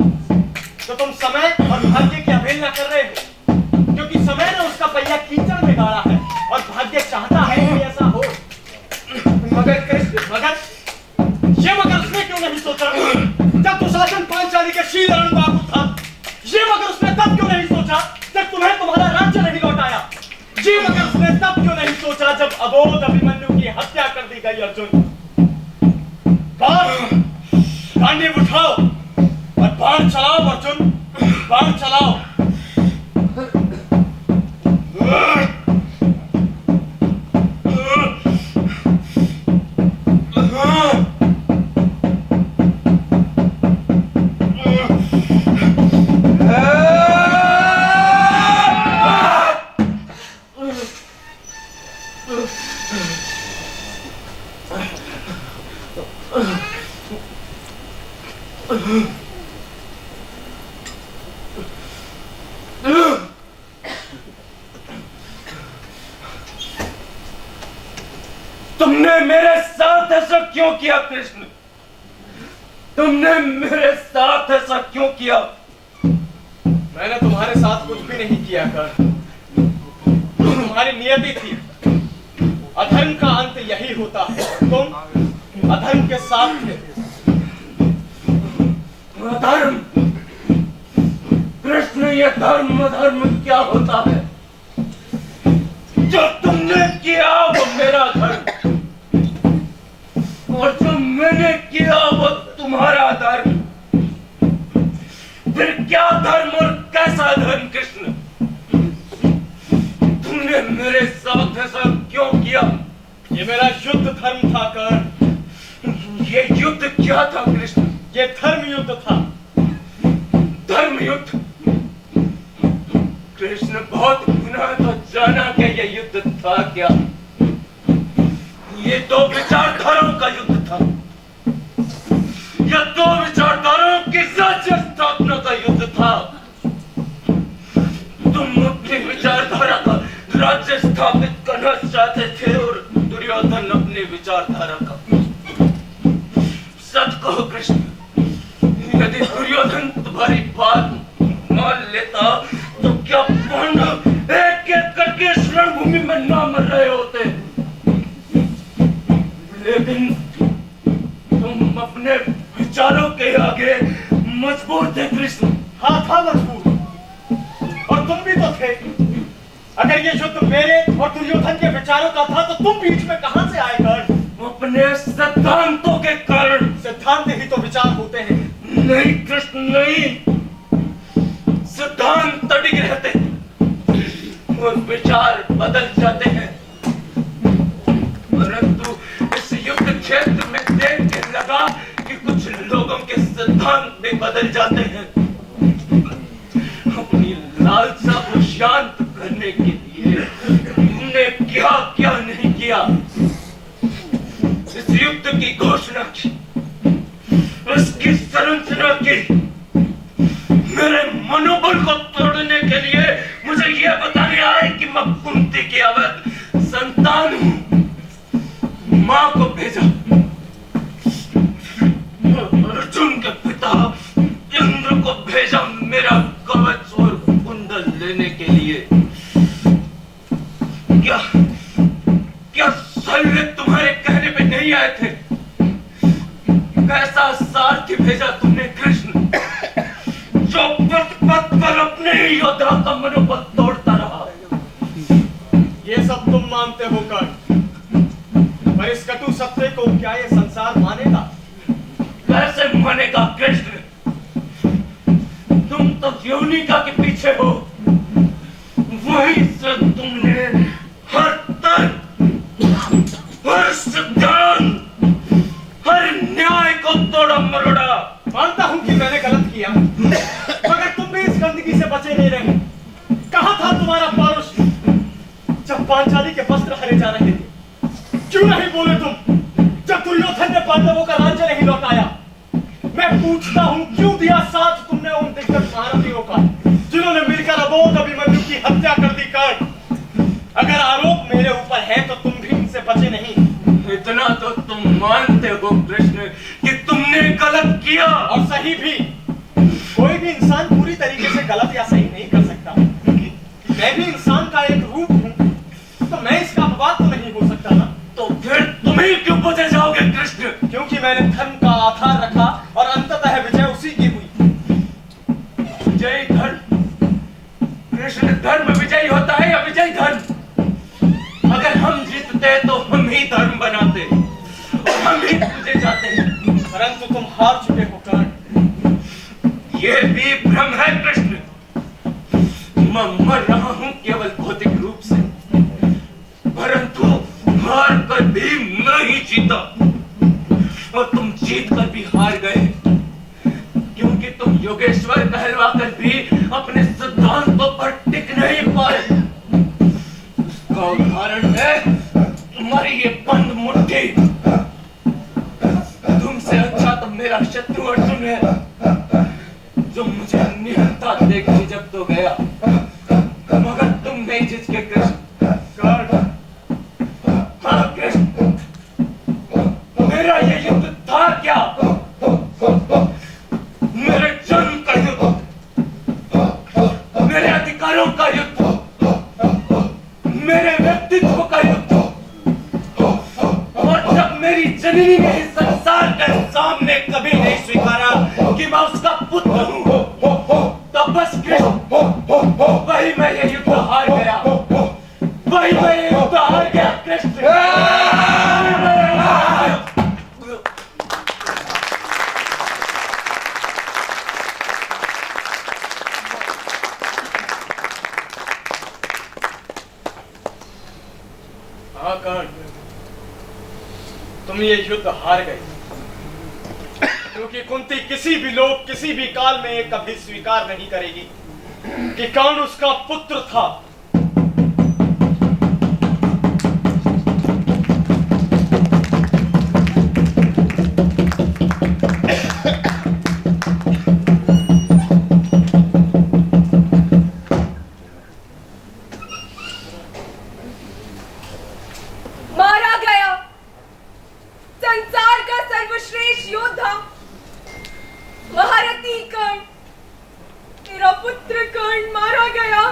तो तुम समय और भाग्य की अवहेलना कर रहे हो, क्योंकि समय ने उसका पहिया कीचड़ में गाड़ा है और भाग्य चाहता है कि ऐसा हो। मगर कृष्ण, मगर उसने क्यों नहीं सोचा जब दुशासन पांचाली के शील अणुबाहु था? मगर उसने तब क्यों नहीं सोचा जब तुम्हें तुम्हारा राज्य नहीं लौटाया? मगर उसने तब क्यों नहीं सोचा जब अबोध अभिमन्यु की हत्या कर दी गई? अर्जुन, गांडीव उठाओ और बाण चलाओ अर्जुन, बाण चलाओ। तुमने मेरे साथ ऐसा क्यों किया कृष्ण? तुमने मेरे साथ ऐसा क्यों किया? मैंने तुम्हारे साथ कुछ भी नहीं किया कर। तुम्हारी नियति थी। अधर्म का अंत यही होता है। तुम अधर्म के साथ थे। अधर्म कृष्ण, ये धर्म अधर्म क्या होता है? जो तुमने किया वो मेरा धर्म, और जो मैंने किया वो तुम्हारा धर्म। फिर क्या धर्म और कैसा धर्म कृष्ण? तुमने मेरे साथ ऐसा क्यों किया? ये मेरा युद्ध धर्म था कर। ये युद्ध क्या था कृष्ण? ये धर्म युद्ध था। धर्म युद्ध? कृष्ण बहुत गुना तो जाना कि ये युद्ध था क्या? ये दो विचारधाराओं का युद्ध था। यह दो विचारधाराओं की राज्य स्थापना का युद्ध था। तुम अपनी विचारधारा का राज्य स्थापित करना चाहते थे और दुर्योधन अपनी विचारधारा का। सच कहो कृष्ण, यदि दुर्योधन तुम्हारी बात मान लेता तो क्या पांडव एक एक करके इस रणभूमि में ना मर रहे होते? लेकिन तुम अपने विचारों के आगे मजबूर थे कृष्ण। हाँ, था मजबूर। और तुम भी तो थे। अगर ये युद्ध मेरे और दुर्योधन के विचारों का था तो तुम बीच में कहां से आए कर? अपने सिद्धांतों के कारण। सिद्धांत ही तो विचार होते हैं। नहीं कृष्ण नहीं, सिद्धांत अडिग रहते और विचार बदल जाते हैं। परंतु इस युद्ध क्षेत्र में देख के लगा कि कुछ लोगों के सिद्धांत भी बदल जाते हैं। अपनी लालसा को शांत करने के लिए तुमने क्या क्या नहीं किया। इस युद्ध की घोषणा की, उसकी संरचना की। मेरे मनोबल को तोड़ने के लिए मुझे यह बताने आए कि मैं कुंती की अवैध संतान हूं। मां को भेजा, अर्जुन के पिता इंद्र को भेजा मेरा कवच और कुंडल लेने के लिए। क्या क्या शल्य तुम्हारे कहने पे नहीं आए थे? कैसा सारथी भेजा तुमने कृष्ण, जो पथ पर अपने ही योद्धा का मनोबल तोड़ता रहा? ये सब तुम मानते हो कर, पर इस कटु सत्य को क्या ये संसार मानेगा? कैसे मानेगा कृष्ण? तुम तो यौनिका के पीछे हो। वहीं से तुमने हर तर्क, हर सिद्धांत, पांचाली के वस्त्र हरे जा रहे थे। क्यों नहीं बोले तुम जब दुर्योधन ने पांडवों का राज्य नहीं लौटाया? मैं पूछता हूँ क्यों दिया साथ तुमने उन दिग्गज महारथियों का जिन्होंने मिलकर अबोध अभिमन्यु की हत्या कर दी कर्ण? अगर आरोप मेरे ऊपर है तो तुम भी इनसे बचे नहीं। इतना तो तुम मानते हो कृष्ण कि तुमने गलत किया। और सही भी। कोई भी इंसान पूरी तरीके से गलत या सही नहीं कर सकता। मैं भी इंसान का एक रूप हूँ, तो मैं इसका अपवाद तो नहीं हो सकता ना। तो फिर तुम ही क्यों पूछे जाओगे कृष्ण? क्योंकि मैंने धर्म का आधार रखा और अंततः विजय उसी की हुई। विजयी धर्म? कृष्ण धर्म विजयी होता है या विजयी धर्म? अगर हम जीतते तो हम ही धर्म बनाते और हम ही पूजे जाते हैं। परंतु तुम हार चुके हो कर्ण। ये भी भ्रम है कृष्ण। मैं मर रहा हूं केवल भौतिक रूप से, परंतु हार कर भी मैं ही जीता और तुम जीत कर भी हार गए, क्योंकि तुम योगेश्वर कहलवाकर भी अपने सिद्धांतों पर टिक नहीं पाए। उसका उदाहरण है तुम्हारी ये बंद मुट्ठी। तुमसे अच्छा तो मेरा शत्रु अर्जुन है, जो मुझे निहत्था देख जब तो गया, मगर तुम नहीं जीत के कृष्ण। हाँ कृष्ण, मेरा ये युद्ध था क्या? मेरे जन्म का युद्ध, मेरे अधिकारों का युद्ध, मेरे व्यक्तित्व का युद्ध। और जब मेरी जननी ने इस संसार के सामने कभी नहीं स्वीकारा कि मैं उसका पुत्र हूँ, तो बस कृष्ण वही मैं ये युद्ध हार गया, वही मैं ये युद्ध हार गया कृष्ण। हाँ कर्ण, तुम ये युद्ध हार गए, क्योंकि कुंती किसी भी लोग किसी भी काल में ये कभी स्वीकार नहीं करेगी कि कर्ण उसका पुत्र था। मारा गया संसार का सर्वश्रेष्ठ योद्धा महारथी कर्ण, तेरा पुत्र कर्ण मारा गया।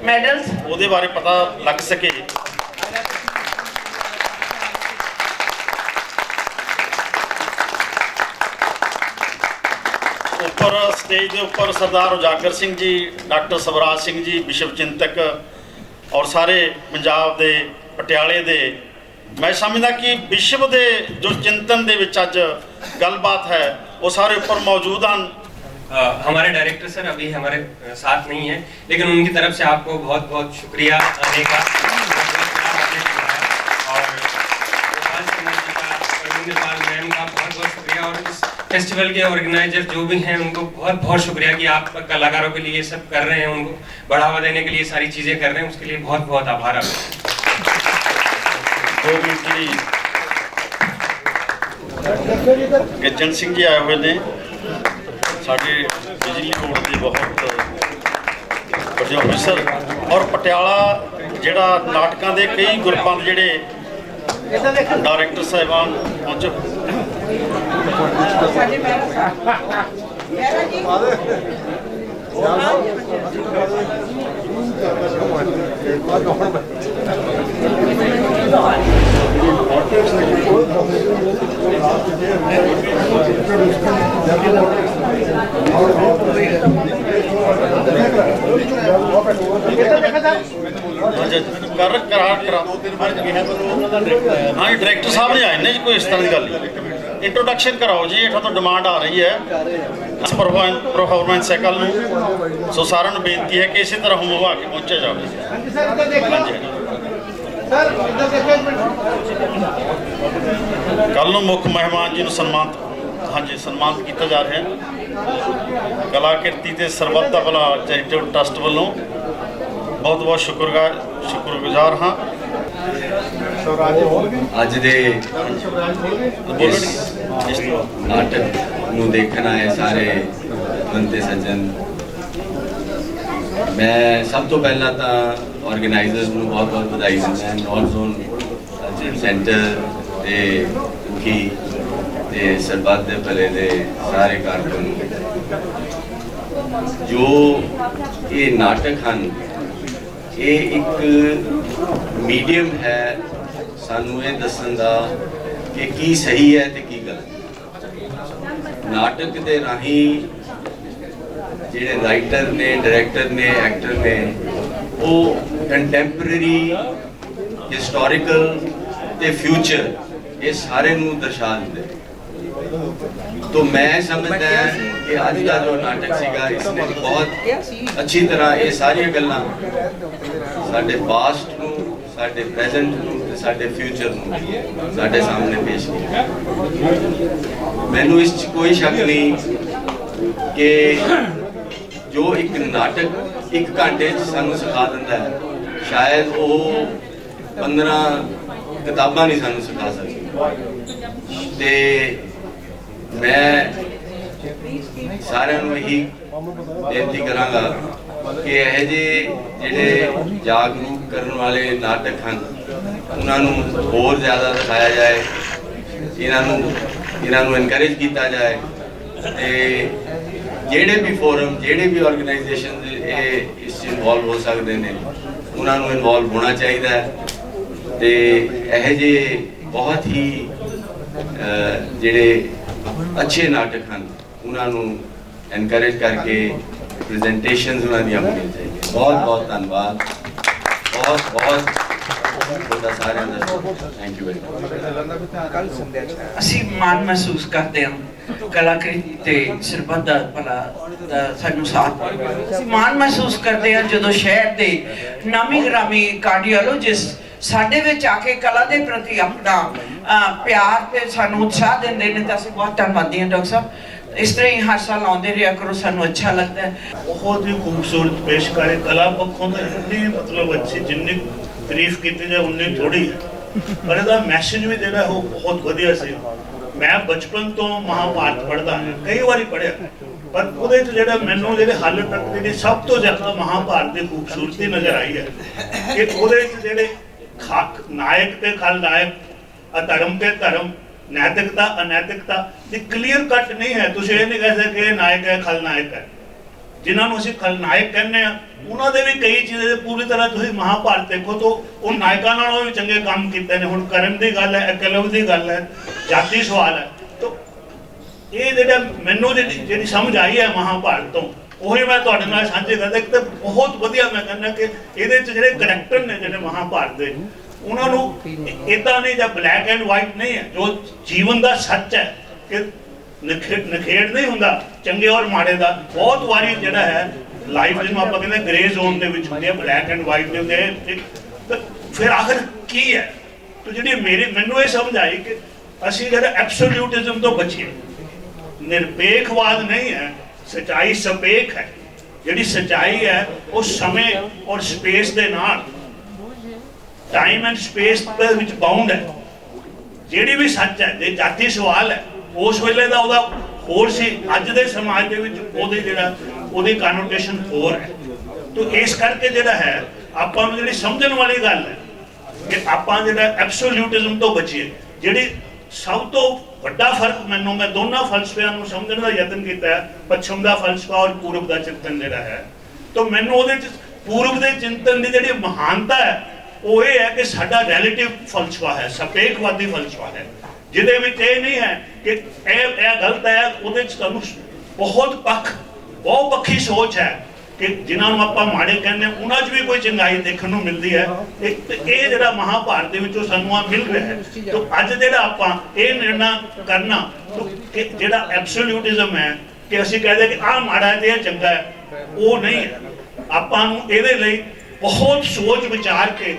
ਮੈਡਲਸ ਉਹਦੇ ਬਾਰੇ ਪਤਾ ਲੱਗ ਸਕੇ। ਉੱਪਰ ਸਟੇਜ ਦੇ ਉੱਪਰ ਸਰਦਾਰ ਉਜਾਗਰ ਸਿੰਘ ਜੀ, ਡਾਕਟਰ ਸਵਰਾਜ ਸਿੰਘ ਜੀ, ਵਿਸ਼ਵ ਚਿੰਤਕ ਔਰ ਸਾਰੇ ਪੰਜਾਬ ਦੇ ਪਟਿਆਲੇ ਦੇ, मैं समझदा कि विश्व के जो चिंतन दे विच अज गलबात है वो सारे ऊपर मौजूद हैं। हमारे डायरेक्टर सर अभी हमारे साथ नहीं है, लेकिन उनकी तरफ से आपको बहुत बहुत शुक्रिया आने का। और गोपाल सिंह जी का, रविंद्र पाल मैम का बहुत बहुत शुक्रिया, और इस फेस्टिवल के ऑर्गेनाइजर जो भी हैं उनको बहुत बहुत शुक्रिया कि आप कलाकारों के लिए ये सब कर रहे हैं, उनको बढ़ावा देने के लिए सारी चीज़ें कर रहे हैं, उसके लिए बहुत बहुत आभार आपका। गज्जन सिंह जी आए हुए ने, साढ़े बिजली बोर्ड के बहुत बड़े ऑफिसर, और पटियाला जिहड़ा नाटकों के कई ग्रुपों के जिहड़े डायरेक्टर साहिबान पहुंचे। ਕਰ ਕਰਾ ਹਾਂ ਡਾਇਰੈਕਟਰ ਸਾਹਿਬ ਨੇ ਆਏ ਨੇ ਜੀ, ਕੋਈ ਇਸ ਤਰ੍ਹਾਂ ਦੀ ਗੱਲ ਨਹੀਂ। ਇੰਟਰੋਡਕਸ਼ਨ ਕਰਾਓ ਜੀ, ਇੱਥੋਂ ਤੋਂ ਡਿਮਾਂਡ ਆ ਰਹੀ ਹੈ ਪਰਫਾਰਮੈਂਸ ਹੈ ਕੱਲ੍ਹ ਨੂੰ। ਸੋ ਸਾਰਿਆਂ ਨੂੰ ਬੇਨਤੀ ਹੈ ਕਿ ਇਸੇ ਤਰ੍ਹਾਂ ਹੁੰਮਵਾ ਕੇ ਪਹੁੰਚਿਆ ਜਾਵੇ। ਕੱਲ੍ਹ ਨੂੰ ਮੁੱਖ ਮਹਿਮਾਨ ਜੀ ਨੂੰ ਸਨਮਾਨਿਤ ਕੀਤਾ ਜਾ ਰਿਹਾ ਹੈ। ਕਲਾਕਿਰਤੀ ਤੇ ਸਰਬੱਤ ਦਾ ਭਲਾ ਚੈਰੀਟੇਬਲ ਟਰਸਟ ਵੱਲੋਂ ਬਹੁਤ ਬਹੁਤ ਸ਼ੁਕਰਗੁਜ਼ਾਰ ਹਾਂ। ਅੱਜ ਦੇ ਇਸ ਨਾਟਕ ਨੂੰ ਦੇਖਣ ਆਏ ਸਾਰੇ ਬੰਦੇ ਸੱਜਣ, ਮੈਂ ਸਭ ਤੋਂ ਪਹਿਲਾਂ ਤਾਂ ਆਰਗੇਨਾਈਜ਼ਰਸ ਨੂੰ ਬਹੁਤ ਬਹੁਤ ਵਧਾਈ ਦਿੰਦਾ। ਨਾਰਥ ਜ਼ੋਨ ਸੈਂਟਰ ਤੇ ਮੁਖੀ ਤੇ ਸਰਬੱਤ ਦੇ ਭਲੇ ਦੇ ਸਾਰੇ ਕਾਰਕੁਨ, ਜੋ ਇਹ ਨਾਟਕ ਹਨ, ਇਹ ਇੱਕ ਮੀਡੀਅਮ ਹੈ ਸਾਨੂੰ ਇਹ ਦੱਸਣ ਦਾ ਕਿ ਕੀ ਸਹੀ ਹੈ ਤੇ ਕੀ ਗਲਤ। ਨਾਟਕ ਦੇ ਰਾਹੀਂ ਜਿਹੜੇ ਰਾਈਟਰ ਨੇ, ਡਾਇਰੈਕਟਰ ਨੇ, ਐਕਟਰ ਨੇ, ਉਹ ਕੰਟੈਂਪਰੇਰੀ, ਹਿਸਟੋਰੀਕਲ ਤੇ ਫਿਊਚਰ ਇਹ ਸਾਰੇ ਨੂੰ ਦਰਸਾ ਦਿੰਦੇ। तो मैं समझता है कि आज का जो नाटक सीगा इसने बहुत अच्छी तरह ये सारी गल्लां साडे पास्ट नूं, साडे प्रेजेंट नूं ते साडे फ्यूचर नूं साडे सामने पेश किया। मैनूं इस कोई शक नहीं कि जो एक नाटक एक घंटे सानूं सिखा दिंदा है, शायद वो 15 किताबां नहीं सानूं सिखा सकदी। ते मैं सारिਆਂ ਨੂੰ ਇਹੀ ਬੇਨਤੀ ਕਰਾਂਗਾ ਕਿ ਇਹ ਜਿਹੜੇ ਜਾਗਰੂਕ ਕਰਨ ਵਾਲੇ ਨਾਟਕ ਹਨ ਉਹਨਾਂ ਨੂੰ ਹੋਰ ਜ਼ਿਆਦਾ ਦਿਖਾਇਆ ਜਾਏ, ਇਹਨਾਂ ਨੂੰ ਐਨਕਰੇਜ ਕੀਤਾ ਜਾਏ ਤੇ ਜਿਹੜੇ ਵੀ ਫੋਰਮ, ਜਿਹੜੇ ਵੀ ਆਰਗੇਨਾਈਜੇਸ਼ਨ ਇਹ ਇਸ 'ਚ ਇਨਵੋਲਵ ਹੋ ਸਕਦੇ ਨੇ ਉਹਨਾਂ ਨੂੰ ਇਨਵੋਲਵ ਹੋਣਾ ਚਾਹੀਦਾ ਹੈ। ਤੇ ਇਹ ਜਿਹੇ ਬਹੁਤ ਹੀ ਜਿਹੜੇ अच्छे नाटक हैं उन्होंने एनकरेज करके प्रेजेंटेशनस उन्होंने होनी चाहिए। बहुत बहुत धन्यवाद, बहुत बहुत सारे थैंक यू वेरी मच। ਅਸੀਂ ਮਾਣ ਮਹਿਸੂਸ ਕਰਦੇ ਹਾਂ ਕਲਾਕਾਰੀ ਤੇ ਸਰਬੱਤ ਦਾ ਭਲਾ ਦਾ ਸਾਨੂੰ ਸਾਥ। ਅਸੀਂ ਮਾਣ ਮਹਿਸੂਸ ਕਰਦੇ ਹਾਂ ਜਦੋਂ ਸ਼ਹਿਰ ਦੇ ਨਾਮੀ ਗ੍ਰਾਮੀ ਕਾਰਡੀਓਲੋਜਿਸਟ ਸਾਡੇ ਵਿੱਚ ਆ ਕੇ ਕਲਾ ਦੇ ਪ੍ਰਤੀ ਆਪਣਾ ਪਿਆਰ ਤੇ ਸਾਨੂੰ ਉਤਸ਼ਾਹ ਦਿੰਦੇ ਨੇ ਤਾਂ ਅਸੀਂ ਬਹੁਤ ਧੰਨਵਾਦੀ ਹਾਂ। ਡਾਕਟਰ ਸਾਹਿਬ ਇਸ ਤਰ੍ਹਾਂ ਹੀ ਹਰ ਸਾਲ ਆਉਂਦੇ ਰਿਹਾ ਕਰੋ, ਸਾਨੂੰ ਅੱਛਾ ਲੱਗਦਾ ਹੈ। बहुत ही खूबसूरत पेशकारी कला पक्षों का इतनी मतलब अच्छी जिन्नी तारीफ की जाए उन्नी थोड़ी है, पर इसका मैसेज भी जो है वो बहुत वधिया सी। मैं बचपन तो महाभारत पढ़ता कई बार पढ़िया, पर ਉਹਦੇ ਚ ਜਿਹੜਾ ਮੈਨੂੰ ਜਿਹੜੇ ਹਾਲੇ ਤੱਕ ਜਿਹੜੀ ਸਭ ਤੋਂ ਜ਼ਿਆਦਾ ਮਹਾਭਾਰਤ ਦੀ ਖੂਬਸੂਰਤੀ ਨਜ਼ਰ ਆਈ ਹੈ ਕਿ ਉਹਦੇ ਚ ਜਿਹੜੇ ਨਾਇਕ ਤੇ ਖਲਨਾਇਕ, ਅਧਰਮ ਤੇ ਧਰਮ, ਨੈਤਿਕਤਾ ਅਨੈਤਿਕਤਾ ਦੀ ਕਲੀਅਰ ਕੱਟ ਨਹੀਂ ਹੈ। ਤੁਸੀਂ ਇਹ ਨਹੀਂ ਕਹਿ ਸਕਦੇ ਕਿ ਨਾਇਕ ਹੈ ਖਲਨਾਇਕ ਹੈ। ਜਿਨ੍ਹਾਂ ਨੂੰ ਅਸੀਂ ਖਲਨਾਇਕ ਕਹਿੰਦੇ ਆ ਉਹਨਾਂ ਦੇ ਵੀ ਕਈ ਚੀਜ਼ਾਂ ਪੂਰੀ ਤਰ੍ਹਾਂ ਤੁਸੀਂ ਮਹਾਭਾਰਤ ਦੇਖੋ ਤਾਂ ਉਹ ਨਾਇਕਾਂ ਨਾਲੋਂ ਵੀ ਚੰਗੇ ਕੰਮ ਕੀਤੇ ਨੇ। ਹੁਣ ਕਰਨ ਦੀ ਗੱਲ ਹੈ, ਇਕਲਵ ਦੀ ਗੱਲ ਹੈ, ਜਾਤੀ ਸਵਾਲ ਹੈ। ਤਾਂ ਇਹ ਜਿਹੜਾ ਮੈਨੂੰ ਜਿਹੜੀ ਸਮਝ ਆਈ ਹੈ ਮਹਾਭਾਰਤ ਤੋਂ ਉਹੀ ਮੈਂ ਤੁਹਾਡੇ ਨਾਲ ਸਾਂਝੇ ਕਰਦਾ। ਇੱਕ ਤਾਂ ਬਹੁਤ ਵਧੀਆ ਮੈਂ ਕਹਿੰਦਾ ਕਿ ਇਹਦੇ 'ਚ ਜਿਹੜੇ ਕਰੈਕਟਰ ਨੇ ਜਿਹੜੇ ਮਹਾਭਾਰਤ ਦੇ ਉਹਨਾਂ ਨੂੰ ਇੱਦਾਂ ਨਹੀਂ ਜਾਂ ਬਲੈਕ ਐਂਡ ਵਾਈਟ ਨਹੀਂ ਹੈ, ਜੋ ਜੀਵਨ ਦਾ ਸੱਚ ਹੈ ਕਿ ਨਖੇੜ ਨਹੀਂ ਹੁੰਦਾ ਚੰਗੇ ਔਰ ਮਾੜੇ ਦਾ। ਬਹੁਤ ਵਾਰੀ ਜਿਹੜਾ ਹੈ ਲਾਈਫ ਜਿਹਨੂੰ ਆਪਾਂ ਕਹਿੰਦੇ ਗ੍ਰੇ ਜ਼ੋਨ ਦੇ ਵਿੱਚ ਹੁੰਦੇ ਆ, ਬਲੈਕ ਐਂਡ ਵਾਈਟ ਦੇ ਹੁੰਦੇ। ਫਿਰ ਆਖਰ ਕੀ ਹੈ? ਤਾਂ ਜਿਹੜੀ ਮੈਨੂੰ ਇਹ ਸਮਝ ਆਈ ਕਿ ਅਸੀਂ ਜਿਹੜਾ ਐਬਸੋਲਿਊਟਿਜ਼ਮ ਤੋਂ ਬਚੀਏ। ਨਿਰਪੇਖਵਾਦ ਨਹੀਂ ਹੈ, ਸੱਚਾਈ ਸਪੇਖ ਹੈ। ਜਿਹੜੀ ਸੱਚਾਈ ਹੈ ਉਹ ਸਮੇਂ ਔਰ ਸਪੇਸ ਦੇ ਨਾਲ, ਟਾਈਮ ਐਂਡ ਸਪੇਸ ਦੇ ਵਿੱਚ ਬਾਉਂਡ ਹੈ। ਜਿਹੜੀ ਵੀ ਸੱਚ ਹੈ, ਜੇ ਜਾਤੀ ਸਵਾਲ ਹੈ ਉਸ ਵੇਲੇ ਦਾ ਉਹਦਾ ਹੋਰ ਸੀ, ਅੱਜ ਦੇ ਸਮਾਜ ਦੇ ਵਿੱਚ ਉਹਦੀ ਕਨੋਟੇਸ਼ਨ ਹੋਰ ਹੈ। ਤਾਂ ਇਸ ਕਰਕੇ ਜਿਹੜਾ ਹੈ ਆਪਾਂ ਨੂੰ ਜਿਹੜੀ ਸਮਝਣ ਵਾਲੀ ਗੱਲ ਹੈ ਕਿ ਆਪਾਂ ਜਿਹੜਾ ਐਬਸੋਲਿਊਟਿਜ਼ਮ ਤੋਂ ਬਚੀਏ। ਜਿਹੜੀ ਸਭ ਤੋਂ ਵੱਡਾ ਫਰਕ ਮੈਂ ਦੋਨਾਂ ਫਲਸਫਿਆਂ ਨੂੰ ਸਮਝਣ ਦਾ ਯਤਨ ਕੀਤਾ ਹੈ, ਪੱਛਮ ਦਾ ਫਲਸਫਾ ਔਰ ਪੂਰਬ ਦਾ ਚਿੰਤਨ ਜਿਹੜਾ ਹੈ। ਤਾਂ ਮੈਨੂੰ ਉਹਦੇ ਚ ਪੂਰਬ ਦੇ ਚਿੰਤਨ ਦੀ ਜਿਹੜੀ ਮਹਾਨਤਾ ਹੈ ਉਹ ਇਹ ਹੈ ਕਿ ਸਾਡਾ ਰਿਲੇਟਿਵ ਫਲਸਫਾ ਹੈ, ਸਪੇਖਵਾਦੀ ਫਲਸਫਾ ਹੈ, ਜਿਹਦੇ ਵਿੱਚ ਇਹ ਨਹੀਂ ਹੈ ਕਿ ਇਹ ਗਲਤ ਹੈ। ਉਹਦੇ ਚ ਤੁਹਾਨੂੰ ਬਹੁਤ ਪੱਖੀ ਸੋਚ ਹੈ ਕਿ ਜਿਨ੍ਹਾਂ ਨੂੰ ਆਪਾਂ ਮਾੜੇ ਕਹਿੰਦੇ ਉਹਨਾਂ 'ਚ ਵੀ ਕੋਈ ਚੰਗਾਈ ਦੇਖਣ ਨੂੰ ਮਿਲਦੀ ਹੈ। ਇੱਕ ਇਹ ਜਿਹੜਾ ਮਹਾਭਾਰਤ ਦੇ ਵਿੱਚੋਂ ਸਾਨੂੰ ਆ ਮਿਲ ਰਿਹਾ ਹੈ। ਤਾਂ ਅੱਜ ਜਿਹੜਾ ਆਪਾਂ ਇਹ ਨਿਰਣਾ ਕਰਨਾ ਕਿ ਜਿਹੜਾ ਐਬਸੋਲਿਊਟਿਜ਼ਮ ਹੈ ਕਿ ਅਸੀਂ ਕਹਦੇ ਕਿ ਆਹ ਮਾੜਾ ਹੈ ਤੇ ਇਹ ਚੰਗਾ ਹੈ, ਉਹ ਨਹੀਂ ਹੈ। ਆਪਾਂ ਨੂੰ ਇਹਦੇ ਲਈ ਬਹੁਤ ਸੋਚ ਵਿਚਾਰ ਕੇ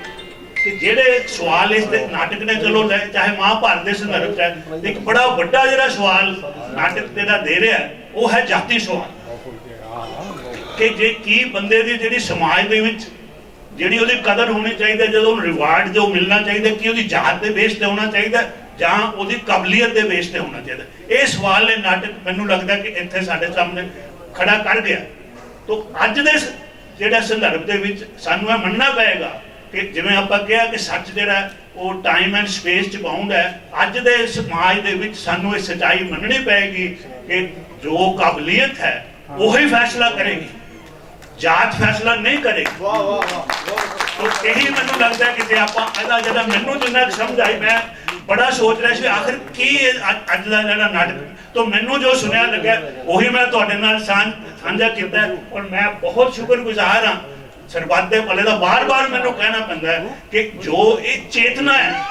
ਕਿ ਜਿਹੜੇ ਸਵਾਲ ਇਸ ਦੇ ਨਾਟਕ ਨੇ ਚਲੋ ਲੈ ਚਾਹੇ ਮਹਾਭਾਰਤ ਦੇ ਸੰਦਰਭ 'ਚ ਹੈ, ਇੱਕ ਬੜਾ ਵੱਡਾ ਜਿਹੜਾ ਸਵਾਲ ਨਾਟਕ ਜਿਹੜਾ ਦੇ ਰਿਹਾ ਉਹ ਹੈ ਜਾਤੀ ਸਵਾਲ ਕਿ ਜੇ ਕੀ ਬੰਦੇ ਦੀ ਜਿਹੜੀ ਸਮਾਜ ਦੇ ਵਿੱਚ ਜਿਹੜੀ ਉਹਦੀ ਕਦਰ ਹੋਣੀ ਚਾਹੀਦੀ, ਜਦੋਂ ਉਹਨੂੰ ਰਿਵਾਰਡ ਜੋ ਮਿਲਣਾ ਚਾਹੀਦਾ, ਕਿ ਉਹਦੀ ਜਾਤ ਦੇ ਬੇਸ ਤੇ ਹੋਣਾ ਚਾਹੀਦਾ ਜਾਂ ਉਹਦੀ ਕਾਬਲੀਅਤ ਦੇ ਬੇਸ ਤੇ ਹੋਣਾ ਚਾਹੀਦਾ। ਇਹ ਸਵਾਲ ਨੇ ਨਾਟਕ ਮੈਨੂੰ ਲੱਗਦਾ ਕਿ ਇੱਥੇ ਸਾਡੇ ਸਾਹਮਣੇ ਖੜਾ ਕਰ ਗਿਆ। ਤਾਂ ਅੱਜ ਦੇ ਜਿਹੜਾ ਸੰਦਰਭ ਦੇ ਵਿੱਚ ਸਾਨੂੰ ਇਹ ਮੰਨਣਾ ਪਏਗਾ ਕਿ ਜਿਵੇਂ ਆਪਾਂ ਕਿਹਾ ਕਿ ਸੱਚ ਜਿਹੜਾ ਉਹ ਟਾਈਮ ਐਂਡ ਸਪੇਸ 'ਚ ਬਾਉਂਡ ਹੈ। ਅੱਜ ਦੇ ਸਮਾਜ ਦੇ ਵਿੱਚ ਸਾਨੂੰ ਇਹ ਸੱਚਾਈ ਮੰਨਣੀ ਪਏਗੀ ਕਿ ਜੋ ਕਾਬਲੀਅਤ ਹੈ ਉਹੀ ਫੈਸਲਾ ਕਰੇਗੀ, ਜਾਤ ਫੈਸਲਾ ਨਹੀਂ ਕਰੇਗੀ। ਵਾਹ ਵਾਹ ਵਾਹ। ਇਹੀ ਮੈਨੂੰ ਲੱਗਦਾ ਕਿ ਜੇ ਆਪਾਂ ਇਹਦਾ ਜਿਹੜਾ ਮੈਨੂੰ ਜਿੰਨਾ ਸਮਝ ਆਈ, ਮੈਂ ਬੜਾ ਸੋਚ ਰਿਹਾ ਸੀ ਆਖਿਰ ਕੀ ਅੱਜ ਦਾ ਜਿਹੜਾ ਨਾਟਕ, ਤਾਂ ਮੈਨੂੰ ਜੋ ਸੁਣਿਆ ਲੱਗਿਆ ਉਹੀ ਮੈਂ ਤੁਹਾਡੇ ਨਾਲ ਸਾਂਝਾ ਕੀਤਾ। ਔਰ ਮੈਂ ਬਹੁਤ ਸ਼ੁਕਰਗੁਜ਼ਾਰ ਹਾਂ ਸਰਬੱਤ ਦੇ ਭਲੇ ਦਾ। ਬਾਰ-ਬਾਰ ਮੈਨੂੰ ਕਹਿਣਾ ਪੈਂਦਾ ਹੈ ਕਿ ਜੋ ਇਹ ਚੇਤਨਾ ਹੈ,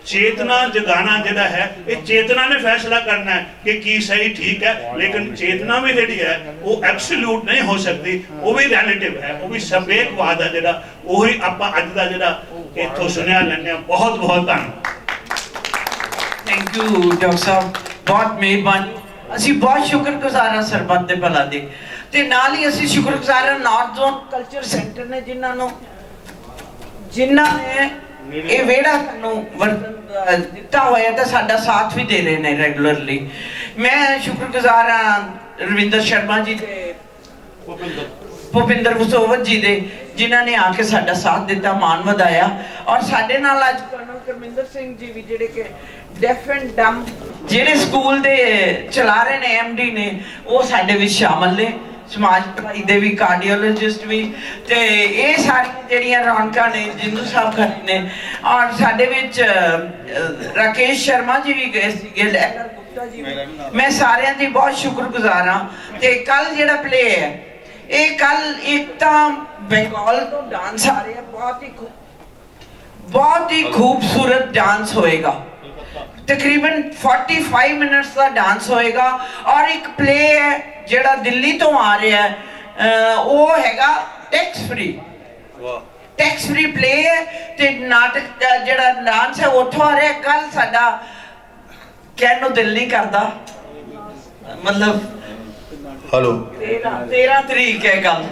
चेतना जगाना जिहड़ा है ये चेतना ने फैसला करना है कि की सही ठीक है, लेकिन चेतना भी जिहड़ी है वो एब्सोल्यूट नहीं हो सकती, वो भी रिलेटिव है, वो भी संवेगवाद है जिहड़ा वही आपां अज दा जिहड़ा इत्थों सुनिया लैंदे हां। बहुत बहुत धन्नवाद। थैंक यू डॉक्टर साहब, बहुत मेहरबान। ਅਸੀਂ ਬਹੁਤ ਸ਼ੁਕਰਗੁਜ਼ਾਰ ਹਾਂ ਸਰਬੱਤ ਦੇ ਭਲਾ ਦੇ, ਤੇ ਨਾਲ ਹੀ ਅਸੀਂ ਸ਼ੁਕਰਗੁਜ਼ਾਰ ਹਾਂ ਨਾਰਥ ਜ਼ੋਨ ਕਲਚਰ ਸੈਂਟਰ ਨੇ ਜਿਨ੍ਹਾਂ ਨੇ ਇਹ ਵਿਹੜਾ ਸਾਨੂੰ ਵਰਤਨ ਦਿੱਤਾ ਹੋਇਆ ਤੇ ਸਾਡਾ ਸਾਥ ਵੀ ਦੇ ਰਹੇ ਨੇ ਰੈਗੂਲਰਲੀ। ਮੈਂ ਸ਼ੁਕਰਗੁਜ਼ਾਰ ਹਾਂ ਰਵਿੰਦਰ ਸ਼ਰਮਾ ਜੀ ਤੇ ਭੁਪਿੰਦਰ ਵਸੋਵਤ ਜੀ ਦੇ, ਜਿਨ੍ਹਾਂ ਨੇ ਆ ਕੇ ਸਾਡਾ ਸਾਥ ਦਿੱਤਾ, ਮਾਣ ਵਧਾਇਆ। ਔਰ ਸਾਡੇ ਨਾਲ ਅੱਜ ਕਰਨਲ ਕਰਮਿੰਦਰ ਸਿੰਘ ਜੀ ਵੀ ਜਿਹੜੇ ਕਿ ਡੈਫ ਐਂਡ ਡੰਮ ਜਿਹੜੇ ਸਕੂਲ ਦੇ ਚਲਾ ਰਹੇ ਨੇ, MD ਨੇ, ਉਹ ਸਾਡੇ ਵਿੱਚ ਸ਼ਾਮਲ ਨੇ, ਸਮਾਜ ਭਲਾਈ ਦੇ ਵੀ, ਕਾਰਡੀਓਲੋਜਿਸਟ ਵੀ। ਤੇ ਇਹ ਸਾਰੀਆਂ ਜਿਹੜੀਆਂ ਰੌਣਕਾਂ ਨੇ ਜਿੰਦੂ ਸਾਹਿਬ ਖੜੇ ਨੇ, ਔਰ ਸਾਡੇ ਵਿੱਚ ਰਾਕੇਸ਼ ਸ਼ਰਮਾ ਜੀ ਵੀ ਗਏ ਸੀਗੇ, ਲੈਕਰ ਗੁਪਤਾ ਜੀ ਵੀ। ਮੈਂ ਸਾਰਿਆਂ ਦੀ ਬਹੁਤ ਸ਼ੁਕਰਗੁਜ਼ਾਰ ਹਾਂ। ਤੇ ਕੱਲ ਜਿਹੜਾ ਪਲੇ ਹੈ ਇਹ ਕੱਲ ਇੱਕ ਤਾਂ ਬੰਗਾਲ ਤੋਂ ਡਾਂਸ ਆ ਰਿਹਾ, ਬਹੁਤ ਹੀ ਖੂਬਸੂਰਤ ਡਾਂਸ ਹੋਏਗਾ, ਤਕਰੀਬਨ 45 ਮਿੰਟਸ ਦਾ ਡਾਂਸ ਹੋਏਗਾ। ਔਰ ਇੱਕ ਪਲੇ ਹੈ ਜਿਹੜਾ ਦਿੱਲੀ ਤੋਂ ਆ ਰਿਹਾ ਹੈ, ਉਹ ਹੈਗਾ ਟੈਕਸ ਫ੍ਰੀ ਪਲੇ ਹੈ, ਤੇ ਨਾਟਕ ਜਿਹੜਾ ਡਾਂਸ ਹੈ ਉੱਥੋਂ ਆ ਰਿਹਾ। ਕੱਲ ਸਾਡਾ ਕਹਿਣ ਨੂੰ ਦਿਲ ਨਹੀਂ ਕਰਦਾ, ਮਤਲਬ हेलो 13 ਤਰੀਕ ਹੈ ਕੱਲ।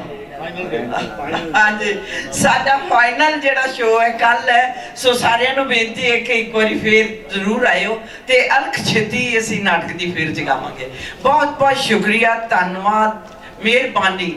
ਹਾਂਜੀ, ਸਾਡਾ ਫਾਈਨਲ ਜਿਹੜਾ ਸ਼ੋਅ ਹੈ ਕੱਲ ਹੈ। ਸੋ ਸਾਰਿਆਂ ਨੂੰ ਬੇਨਤੀ ਹੈ ਕਿ ਇੱਕ ਵਾਰੀ ਫੇਰ ਜ਼ਰੂਰ ਆਇਓ, ਤੇ ਅਲਖ ਛੇਤੀ ਅਸੀਂ ਨਾਟਕ ਦੀ ਫੇਰ ਜਗਾਵਾਂਗੇ। ਬਹੁਤ ਬਹੁਤ ਸ਼ੁਕਰੀਆ, ਧੰਨਵਾਦ, ਮਿਹਰਬਾਨੀ।